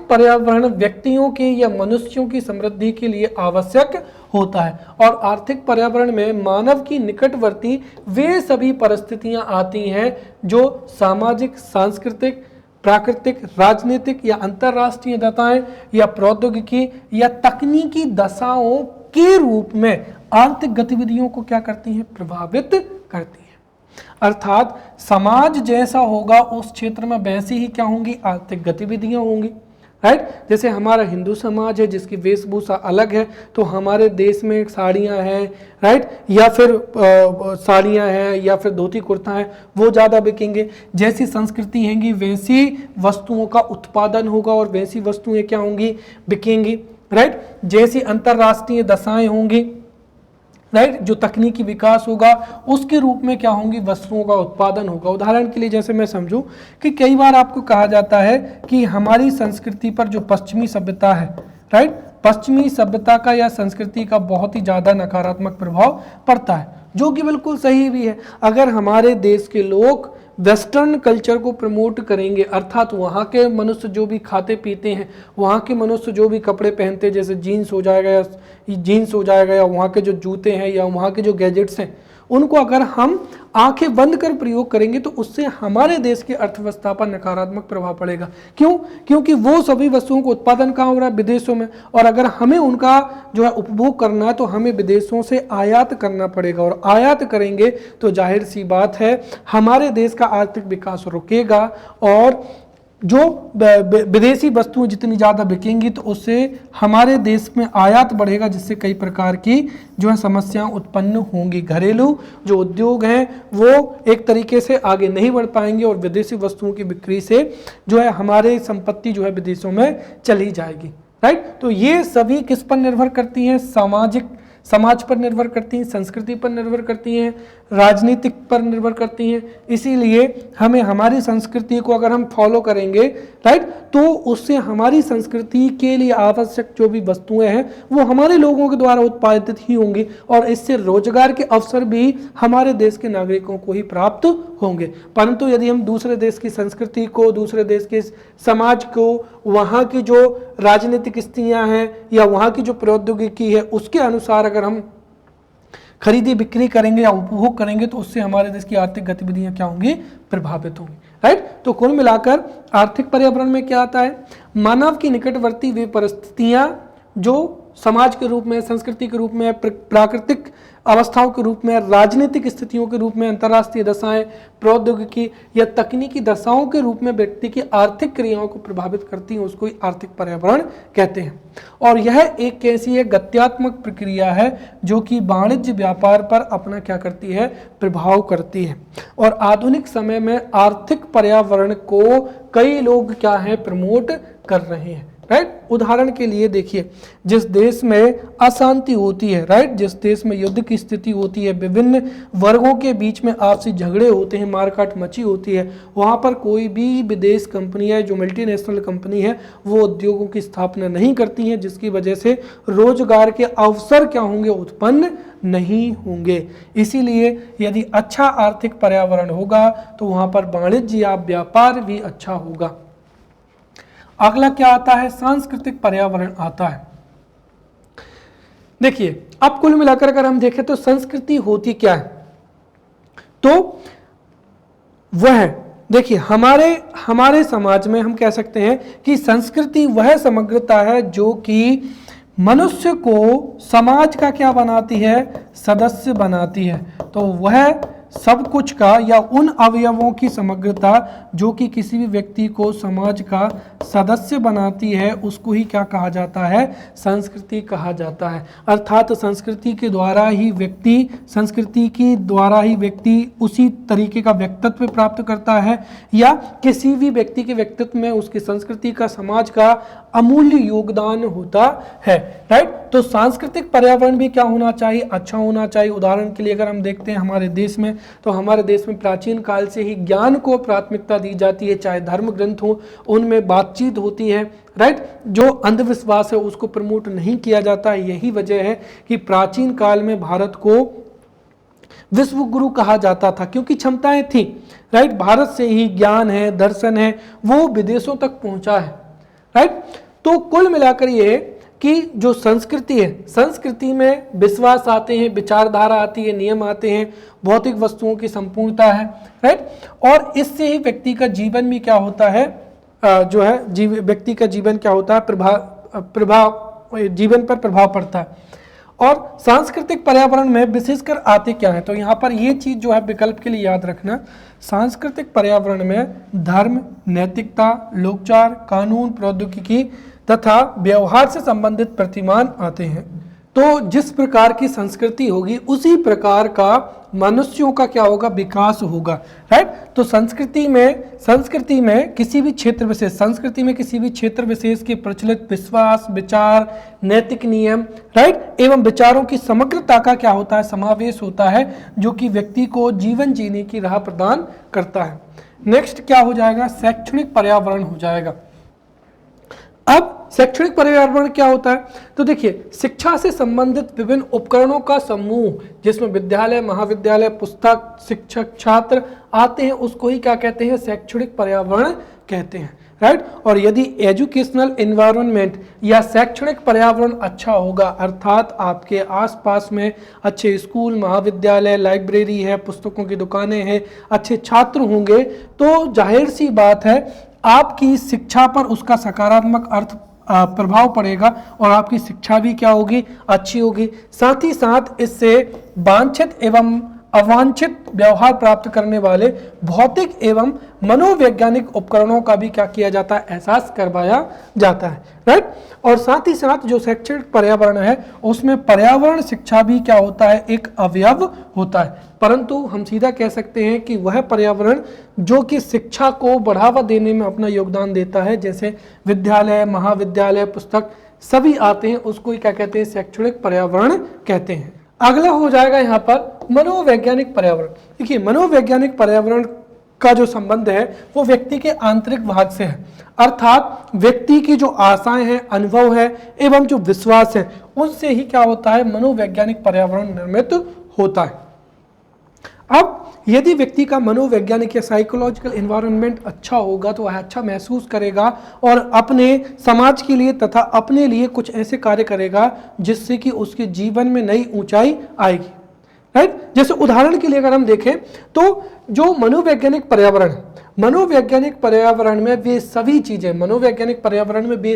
पर्यावरण व्यक्तियों के या मनुष्यों की समृद्धि के लिए आवश्यक होता है। और आर्थिक पर्यावरण में मानव की निकटवर्ती वे सभी परिस्थितियां आती हैं जो सामाजिक, सांस्कृतिक, प्राकृतिक, राजनीतिक या अंतरराष्ट्रीय दशाएं या प्रौद्योगिकी या तकनीकी दशाओं के रूप में आर्थिक गतिविधियों को क्या करती हैं, प्रभावित करती हैं। अर्थात समाज जैसा होगा उस क्षेत्र में वैसी ही क्या होंगी, आर्थिक गतिविधियां होंगी। राइट। जैसे हमारा हिंदू समाज है जिसकी वेशभूषा अलग है, तो हमारे देश में साड़ियां हैं, राइट, या फिर साड़ियां हैं या फिर धोती कुर्ता है, वो ज़्यादा बिकेंगे। जैसी संस्कृति हैगी वैसी वस्तुओं का उत्पादन होगा और वैसी वस्तुएं क्या होंगी, बिकेंगी। राइट। जैसी अंतरराष्ट्रीय दशाएं होंगी, राइट, जो तकनीकी विकास होगा उसके रूप में क्या होंगी, वस्तुओं का उत्पादन होगा। उदाहरण के लिए जैसे मैं समझूं कि कई बार आपको कहा जाता है कि हमारी संस्कृति पर जो पश्चिमी सभ्यता है, राइट, पश्चिमी सभ्यता का या संस्कृति का बहुत ही ज़्यादा नकारात्मक प्रभाव पड़ता है, जो कि बिल्कुल सही भी है। अगर हमारे देश के लोग वेस्टर्न कल्चर को प्रमोट करेंगे, अर्थात वहाँ के मनुष्य जो भी खाते पीते हैं, वहाँ के मनुष्य जो भी कपड़े पहनते हैं, जैसे जीन्स हो जाएगा या वहाँ के जो जूते हैं या वहाँ के जो गैजेट्स हैं, उनको अगर हम आंखें बंद कर प्रयोग करेंगे तो उससे हमारे देश की अर्थव्यवस्था पर नकारात्मक प्रभाव पड़ेगा। क्यों? क्योंकि वो सभी वस्तुओं का उत्पादन कहाँ हो रहा है, विदेशों में, और अगर हमें उनका जो है उपभोग करना है तो हमें विदेशों से आयात करना पड़ेगा, और आयात करेंगे तो जाहिर सी बात है हमारे देश का आर्थिक विकास रुकेगा, और जो विदेशी वस्तुएं जितनी ज़्यादा बिकेंगी तो उससे हमारे देश में आयात बढ़ेगा, जिससे कई प्रकार की जो है समस्याएं उत्पन्न होंगी। घरेलू जो उद्योग हैं वो एक तरीके से आगे नहीं बढ़ पाएंगे और विदेशी वस्तुओं की बिक्री से जो है हमारे संपत्ति जो है विदेशों में चली जाएगी। राइट। तो ये सभी किस पर निर्भर करती हैं, समाज पर निर्भर करती हैं, संस्कृति पर निर्भर करती हैं, राजनीतिक पर निर्भर करती हैं। इसीलिए हमें हमारी संस्कृति को अगर हम फॉलो करेंगे, राइट, तो उससे हमारी संस्कृति के लिए आवश्यक जो भी वस्तुएं हैं वो हमारे लोगों के द्वारा उत्पादित ही होंगी, और इससे रोजगार के अवसर भी हमारे देश के नागरिकों को ही प्राप्त होंगे। परंतु यदि हम दूसरे देश की संस्कृति को, दूसरे देश के समाज को, वहाँ की जो राजनीतिक स्थितियाँ हैं या वहाँ की जो प्रौद्योगिकी है उसके अनुसार अगर हम खरीदी बिक्री करेंगे या उपभोग करेंगे तो उससे हमारे देश की आर्थिक गतिविधियां क्या होंगी, प्रभावित होंगी। राइट। तो कुल मिलाकर आर्थिक पर्यावरण में क्या आता है, मानव की निकटवर्ती वे परिस्थितियां जो समाज के रूप में, संस्कृति के रूप में, प्राकृतिक अवस्थाओं के रूप में, राजनीतिक स्थितियों के रूप में, अंतर्राष्ट्रीय दशाएं, प्रौद्योगिकी या तकनीकी दशाओं के रूप में व्यक्ति की आर्थिक क्रियाओं को प्रभावित करती हैं, उसको ही आर्थिक पर्यावरण कहते हैं। और यह एक कैसी है, गत्यात्मक प्रक्रिया है जो कि वाणिज्य व्यापार पर अपना क्या करती है, प्रभाव करती है। और आधुनिक समय में आर्थिक पर्यावरण को कई लोग क्या है, प्रमोट कर रहे हैं। राइट। उदाहरण के लिए देखिए, जिस देश में अशांति होती है, राइट, जिस देश में युद्ध की स्थिति होती है, विभिन्न वर्गों के बीच में आपसी झगड़े होते हैं, मारकाट मची होती है, वहाँ पर कोई भी विदेश कंपनी है, जो मल्टीनेशनल कंपनी है, वो उद्योगों की स्थापना नहीं करती है, जिसकी वजह से रोजगार के अवसर क्या होंगे, उत्पन्न नहीं होंगे। इसीलिए यदि अच्छा आर्थिक पर्यावरण होगा तो वहाँ पर वाणिज्य या व्यापार भी अच्छा होगा। अगला क्या आता है, सांस्कृतिक पर्यावरण आता है। देखिए अब कुल मिलाकर अगर हम देखें तो संस्कृति होती क्या है, तो वह देखिए हमारे समाज में हम कह सकते हैं कि संस्कृति वह समग्रता है जो कि मनुष्य को समाज का क्या बनाती है, सदस्य बनाती है। तो वह सब कुछ का या उन अवयवों की समग्रता जो कि किसी भी व्यक्ति को समाज का सदस्य बनाती है, उसको ही क्या कहा जाता है, संस्कृति कहा जाता है। अर्थात संस्कृति के द्वारा ही व्यक्ति उसी तरीके का व्यक्तित्व प्राप्त करता है या किसी भी व्यक्ति के व्यक्तित्व में उसकी संस्कृति का, समाज का अमूल्य योगदान होता है। राइट, तो सांस्कृतिक पर्यावरण भी क्या होना चाहिए, अच्छा होना चाहिए। उदाहरण के लिए अगर हम देखते हैं हमारे देश में, तो हमारे देश में प्राचीन काल से ही ज्ञान को प्राथमिकता दी जाती है, चाहे धर्म ग्रंथ हो उनमें बातचीत होती है। राइट, जो अंधविश्वास है उसको प्रमोट नहीं किया जाता है। यही वजह है कि प्राचीन काल में भारत को विश्व गुरु कहा जाता था, क्योंकि क्षमताएं थी। राइट, भारत से ही ज्ञान है, दर्शन है, वो विदेशों तक पहुंचा है। राइट, तो कुल मिलाकर ये कि जो संस्कृति है, संस्कृति में विश्वास आते हैं, विचारधारा आती है, नियम आते हैं, भौतिक वस्तुओं की संपूर्णता है। राइट, और इससे ही व्यक्ति का जीवन भी क्या होता है, व्यक्ति का जीवन क्या होता है, जीवन पर प्रभाव पड़ता है। और सांस्कृतिक पर्यावरण में विशेषकर आते क्या है, तो यहाँ पर ये चीज जो है विकल्प के लिए याद रखना, सांस्कृतिक पर्यावरण में धर्म, नैतिकता, लोकचार, कानून, प्रौद्योगिकी तथा व्यवहार से संबंधित प्रतिमान आते हैं। तो जिस प्रकार की संस्कृति होगी उसी प्रकार का मनुष्यों का क्या होगा, विकास होगा। राइट, तो संस्कृति में किसी भी क्षेत्र विशेष के प्रचलित विश्वास, विचार, नैतिक नियम, राइट, एवं विचारों की समग्रता का क्या होता है, समावेश होता है, जो कि व्यक्ति को जीवन जीने की राह प्रदान करता है। नेक्स्ट क्या हो जाएगा, शैक्षणिक पर्यावरण हो जाएगा। अब शैक्षणिक पर्यावरण क्या होता है, तो देखिए शिक्षा से संबंधित विभिन्न उपकरणों का समूह, जिसमें विद्यालय, महाविद्यालय, पुस्तक, शिक्षक, छात्र आते हैं, उसको ही क्या कहते हैं, शैक्षणिक पर्यावरण कहते हैं। राइट, और यदि एजुकेशनल एनवायरनमेंट या शैक्षणिक पर्यावरण अच्छा होगा, अर्थात आपके आसपास में अच्छे स्कूल, महाविद्यालय, लाइब्रेरी है, पुस्तकों की दुकानें हैं, अच्छे छात्र होंगे, तो जाहिर सी बात है आपकी शिक्षा पर उसका सकारात्मक प्रभाव पड़ेगा और आपकी शिक्षा भी क्या होगी, अच्छी होगी। साथ ही साथ इससे वांछित एवं अवांछित व्यवहार प्राप्त करने वाले भौतिक एवं मनोवैज्ञानिक उपकरणों का भी क्या किया जाता है, एहसास करवाया जाता है। राइट, और साथ ही साथ जो शैक्षणिक पर्यावरण है उसमें पर्यावरण शिक्षा भी क्या होता है, एक अवयव होता है। परंतु हम सीधा कह सकते हैं कि वह पर्यावरण जो कि शिक्षा को बढ़ावा देने में अपना योगदान देता है, जैसे विद्यालय, महाविद्यालय, पुस्तक सभी आते हैं, उसको ही क्या कहते हैं, शैक्षणिक पर्यावरण कहते हैं। अगला हो जाएगा यहाँ पर मनोवैज्ञानिक पर्यावरण। देखिए मनोवैज्ञानिक पर्यावरण का जो संबंध है वो व्यक्ति के आंतरिक भाग से है, अर्थात व्यक्ति की जो आशाएं हैं, अनुभव है एवं जो विश्वास है, उनसे ही क्या होता है, मनोवैज्ञानिक पर्यावरण निर्मित होता है। अब यदि व्यक्ति का मनोवैज्ञानिक या साइकोलॉजिकल एनवायरनमेंट अच्छा होगा तो वह अच्छा महसूस करेगा और अपने समाज के लिए तथा अपने लिए कुछ ऐसे कार्य करेगा जिससे कि उसके जीवन में नई ऊंचाई आएगी। राइट, जैसे उदाहरण के लिए अगर हम देखें तो जो मनोवैज्ञानिक पर्यावरण है, मनोवैज्ञानिक पर्यावरण में वे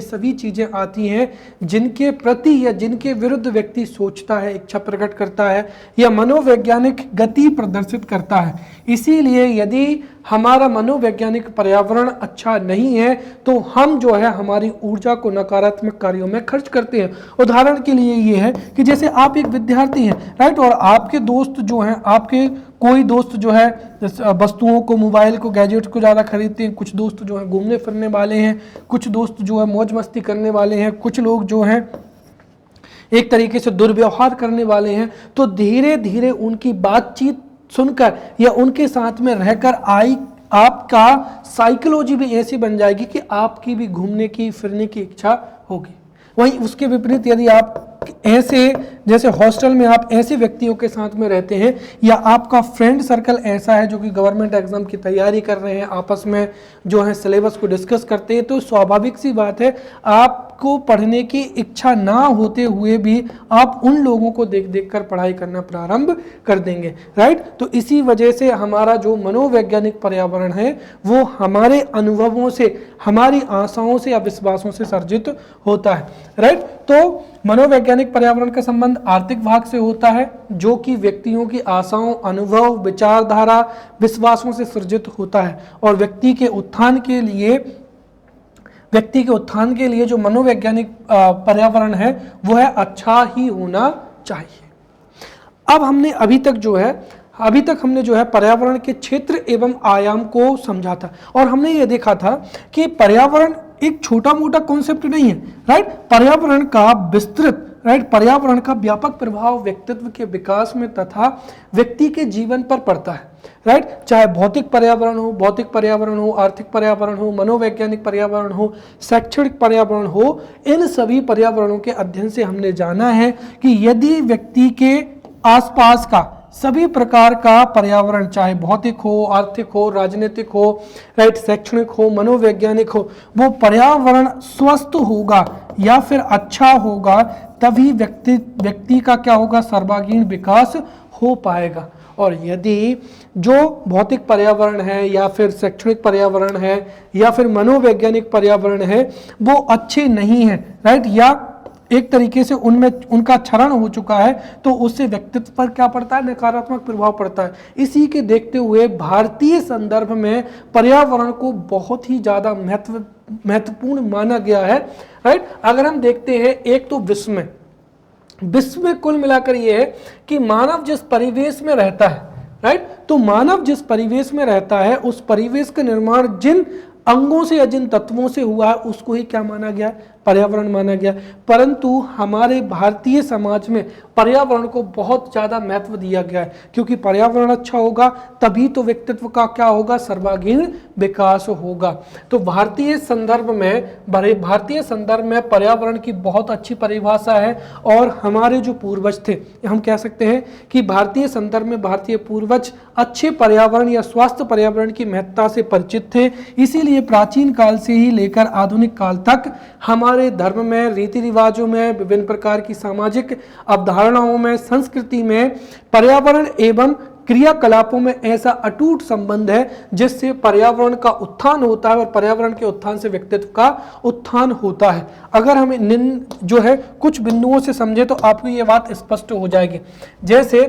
सभी चीजें आती हैं जिनके प्रति या जिनके विरुद्ध व्यक्ति सोचता है, इच्छा प्रकट करता है या मनोवैज्ञानिक गति प्रदर्शित करता है। इसीलिए यदि हमारा मनोवैज्ञानिक पर्यावरण अच्छा नहीं है तो हम जो है हमारी ऊर्जा को नकारात्मक कार्यों में खर्च करते हैं। उदाहरण के लिए ये है कि जैसे आप एक विद्यार्थी हैं, राइट, और आपके दोस्त जो हैं, आपके कोई दोस्त जो है वस्तुओं को, मोबाइल को, गैजेट्स को ज़्यादा खरीदते हैं, कुछ दोस्त जो है घूमने फिरने वाले हैं, कुछ दोस्त जो है मौज मस्ती करने वाले हैं, कुछ लोग जो हैं एक तरीके से दुर्व्यवहार करने वाले हैं। तो धीरे धीरे उनकी बातचीत सुनकर या उनके साथ में रहकर आपका साइकोलॉजी भी ऐसी बन जाएगी कि आपकी भी घूमने की, फिरने की इच्छा होगी। वहीं उसके विपरीत यदि आप ऐसे जैसे हॉस्टल में आप ऐसे व्यक्तियों के साथ में रहते हैं, या आपका फ्रेंड सर्कल ऐसा है जो कि गवर्नमेंट एग्जाम की तैयारी कर रहे हैं, आपस में जो है सिलेबस को डिस्कस करते हैं, तो स्वाभाविक सी बात है आपको पढ़ने की इच्छा ना होते हुए भी आप उन लोगों को देख देख कर पढ़ाई करना प्रारंभ कर देंगे, राइट। तो इसी वजह से हमारा जो मनोवैज्ञानिक पर्यावरण है वो हमारे अनुभवों से, हमारी आशाओं से या विश्वासों से सर्जित होता है, राइट। तो मनोवैज्ञानिक पर्यावरण का संबंध आर्थिक भाग से होता है, जो कि व्यक्तियों की आशाओं, अनुभव, विचारधारा, विश्वासों से सृजित होता है, और व्यक्ति के उत्थान के लिए जो मनोवैज्ञानिक पर्यावरण है वो है अच्छा ही होना चाहिए। अब हमने अभी तक हमने जो है पर्यावरण के क्षेत्र एवं आयाम को समझा था, और हमने ये देखा था कि पर्यावरण एक छोटा मोटा कॉन्सेप्ट नहीं है, राइट। पर्यावरण का विस्तृत, राइट, पर्यावरण का व्यापक प्रभाव व्यक्तित्व के विकास में तथा व्यक्ति के जीवन पर पड़ता है, राइट। चाहे भौतिक पर्यावरण हो, आर्थिक पर्यावरण हो, मनोवैज्ञानिक पर्यावरण हो, शैक्षणिक पर्यावरण हो, इन सभी पर्यावरणों के अध्ययन से हमने जाना है कि यदि व्यक्ति के आसपास का सभी प्रकार का पर्यावरण, चाहे भौतिक हो, आर्थिक हो, राजनीतिक हो, राइट, शैक्षणिक हो, मनोवैज्ञानिक हो, वो पर्यावरण स्वस्थ होगा या फिर अच्छा होगा, तभी व्यक्ति का क्या होगा, सर्वांगीण विकास हो पाएगा। और यदि जो भौतिक पर्यावरण है या फिर शैक्षणिक पर्यावरण है या फिर मनोवैज्ञानिक पर्यावरण है वो अच्छे नहीं है, राइट, या एक तरीके से उनमें उनका क्षरण हो चुका है, तो उससे व्यक्तित्व पर क्या पड़ता है, नकारात्मक प्रभाव पड़ता है। इसी के देखते हुए भारतीय संदर्भ में पर्यावरण को बहुत ही ज़्यादा महत्वपूर्ण माना गया है, राइट। अगर हम देखते हैं, एक तो विश्व में कुल मिलाकर ये है कि मानव जिस परिवेश में रहता है, राइट, तो मानव जिस परिवेश में रहता है उस परिवेश का निर्माण जिन अंगों से या जिन तत्वों से हुआ है उसको ही क्या माना गया, पर्यावरण माना गया। परंतु हमारे भारतीय समाज में पर्यावरण को बहुत ज़्यादा महत्व दिया गया है, क्योंकि पर्यावरण अच्छा होगा तभी तो व्यक्तित्व का क्या होगा, सर्वांगीण विकास होगा। तो भारतीय संदर्भ में पर्यावरण की बहुत अच्छी परिभाषा है, और हमारे जो पूर्वज थे, हम कह सकते हैं कि भारतीय संदर्भ में भारतीय पूर्वज अच्छे पर्यावरण या स्वास्थ्य पर्यावरण की महत्ता से परिचित थे। इसीलिए प्राचीन काल से ही लेकर आधुनिक काल तक हमारे धर्म में, रीति रिवाजों में, विभिन्न प्रकार की सामाजिक अवधारणाओं में, संस्कृति में पर्यावरण एवं क्रियाकलापों में ऐसा अटूट संबंध है जिससे पर्यावरण का उत्थान होता है और पर्यावरण के उत्थान से व्यक्तित्व का उत्थान होता है। अगर हम जो है कुछ बिंदुओं से समझे तो आपको ये बात स्पष्ट हो जाएगी। जैसे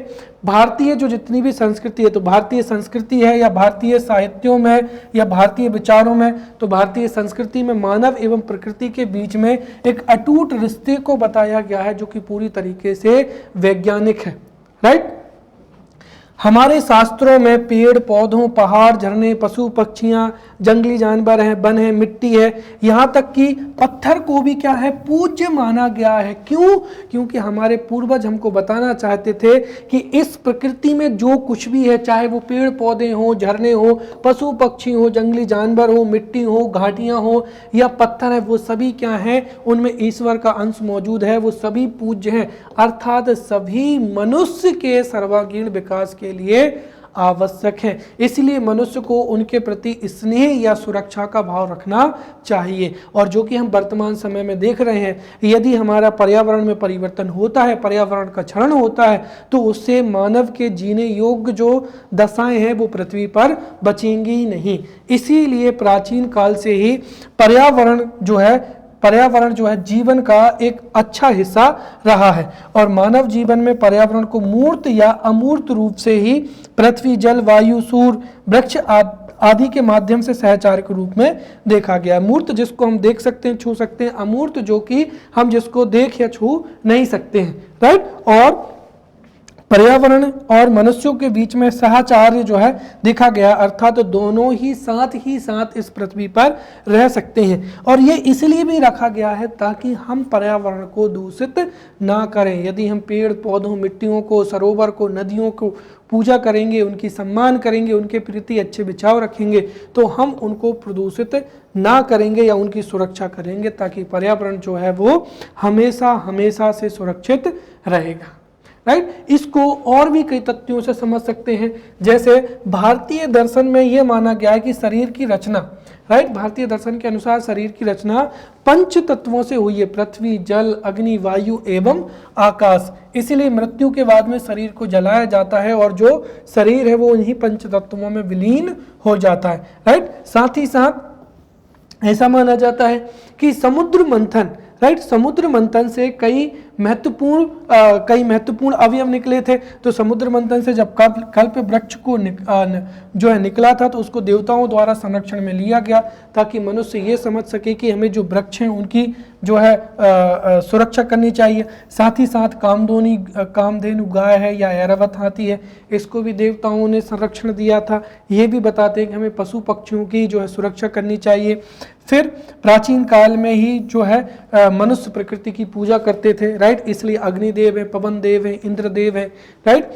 भारतीय जो जितनी भी संस्कृति है, तो भारतीय संस्कृति है या भारतीय साहित्यों में या भारतीय विचारों में, तो भारतीय संस्कृति में मानव एवं प्रकृति के बीच में एक अटूट रिश्ते को बताया गया है जो कि पूरी तरीके से वैज्ञानिक है, राइट। हमारे शास्त्रों में पेड़ पौधों, पहाड़, झरने, पशु पक्षियाँ, जंगली जानवर हैं, वन है, मिट्टी है, यहाँ तक कि पत्थर को भी क्या है, पूज्य माना गया है। क्यों? क्योंकि हमारे पूर्वज हमको बताना चाहते थे कि इस प्रकृति में जो कुछ भी है, चाहे वो पेड़ पौधे हों, झरने हो, पशु पक्षी हो, जंगली जानवर हो, मिट्टी हो, घाटियाँ हो या पत्थर है, वो सभी क्या हैं, उनमें ईश्वर का अंश मौजूद है, वो सभी पूज्य हैं। अर्थात सभी मनुष्य के सर्वांगीण विकास के लिए आवश्यक है। इसलिए मनुष्य को उनके प्रति स्नेह या सुरक्षा का भाव रखना चाहिए। और जो कि हम वर्तमान समय में देख रहे हैं, यदि हमारा पर्यावरण में परिवर्तन होता है, पर्यावरण का क्षरण होता है, तो उससे मानव के जीने योग्य जो दशाएं हैं वो पृथ्वी पर बचेंगी ही नहीं। इसीलिए प्राचीन काल से ही पर्यावरण जो है जीवन का एक अच्छा हिस्सा रहा है, और मानव जीवन में पर्यावरण को मूर्त या अमूर्त रूप से ही पृथ्वी, जल, वायु, सूर्य, वृक्ष आदि के माध्यम से सहचार के रूप में देखा गया है। मूर्त जिसको हम देख सकते हैं, छू सकते हैं, अमूर्त जो कि हम जिसको देख या छू नहीं सकते हैं, राइट। और पर्यावरण और मनुष्यों के बीच में साहचर्य जो है देखा गया, अर्थात तो दोनों ही साथ इस पृथ्वी पर रह सकते हैं। और ये इसलिए भी रखा गया है ताकि हम पर्यावरण को दूषित ना करें। यदि हम पेड़ पौधों, मिट्टियों को, सरोवर को, नदियों को पूजा करेंगे, उनकी सम्मान करेंगे, उनके प्रति अच्छे विचार रखेंगे, तो हम उनको प्रदूषित ना करेंगे या उनकी सुरक्षा करेंगे, ताकि पर्यावरण जो है वो हमेशा से सुरक्षित रहेगा। राइट, इसको और भी कई तथ्यों से समझ सकते हैं। जैसे भारतीय दर्शन में यह माना गया है कि शरीर की रचना, राइट, भारतीय दर्शन के अनुसार शरीर की रचना 5 तत्वों से हुई है, पृथ्वी, जल, अग्नि, वायु एवं आकाश। इसीलिए मृत्यु के बाद में शरीर को जलाया जाता है और जो शरीर है वो इन्हीं 5 तत्वों में विलीन हो जाता है। राइट, साथ ही साथ ऐसा माना जाता है कि समुद्र मंथन, राइट, समुद्र मंथन से कई महत्वपूर्ण अवयव निकले थे। तो समुद्र मंथन से जब कल्प वृक्ष को जो है निकला था, तो उसको देवताओं द्वारा संरक्षण में लिया गया, ताकि मनुष्य ये समझ सके कि हमें जो वृक्ष हैं उनकी जो है सुरक्षा करनी चाहिए। साथ ही साथ कामधेनु गाय है या ऐरावत हाथी है, इसको भी देवताओं ने संरक्षण दिया था। ये भी बताते हैं कि हमें पशु पक्षियों की जो है सुरक्षा करनी चाहिए। फिर प्राचीन काल में ही जो है मनुष्य प्रकृति की पूजा करते थे, राइट, इसलिए अग्निदेव है, पवन देव है, इंद्रदेव है, राइट।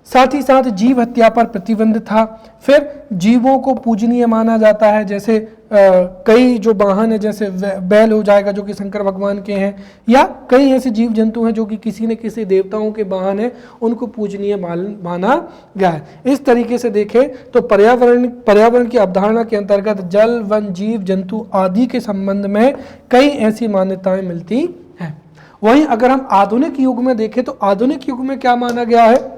साथ ही साथ जीव हत्या पर प्रतिबंध था। फिर जीवों को पूजनीय माना जाता है, जैसे कई जो वाहन है, जैसे बैल हो जाएगा जो कि शंकर भगवान के हैं, या कई ऐसे जीव जंतु हैं जो कि किसी न किसी देवताओं के वाहन है, उनको पूजनीय माना गया है। इस तरीके से देखें तो पर्यावरण की अवधारणा के अंतर्गत जल, वन, जीव जंतु आदि के संबंध में कई ऐसी मान्यताएं मिलती हैं। वहीं अगर हम आधुनिक युग में देखें तो आधुनिक युग में क्या माना गया है?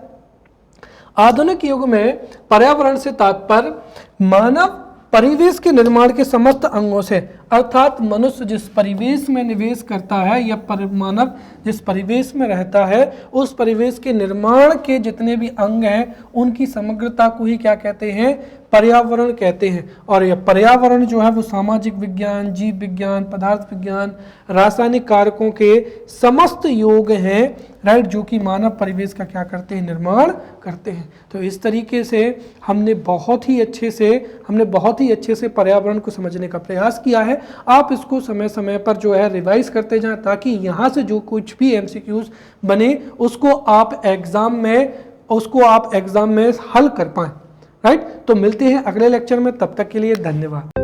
आधुनिक युग में पर्यावरण से तात्पर्य मानव परिवेश के निर्माण के समस्त अंगों से, अर्थात मनुष्य जिस परिवेश में निवेश करता है या मानव जिस परिवेश में रहता है, उस परिवेश के निर्माण के जितने भी अंग हैं उनकी समग्रता को ही क्या कहते हैं? पर्यावरण कहते हैं। और यह पर्यावरण जो है वो सामाजिक विज्ञान, जीव विज्ञान, पदार्थ विज्ञान, रासायनिक कारकों के समस्त योग हैं, राइट, जो कि मानव परिवेश का क्या करते हैं? निर्माण करते हैं। तो इस तरीके से हमने बहुत ही अच्छे से पर्यावरण को समझने का प्रयास किया है। आप इसको समय समय पर जो है रिवाइज करते जाएं, ताकि यहाँ से जो कुछ भी एमसीक्यूज बने उसको आप एग्जाम में हल कर पाएं। राइट, तो मिलते हैं अगले लेक्चर में, तब तक के लिए धन्यवाद।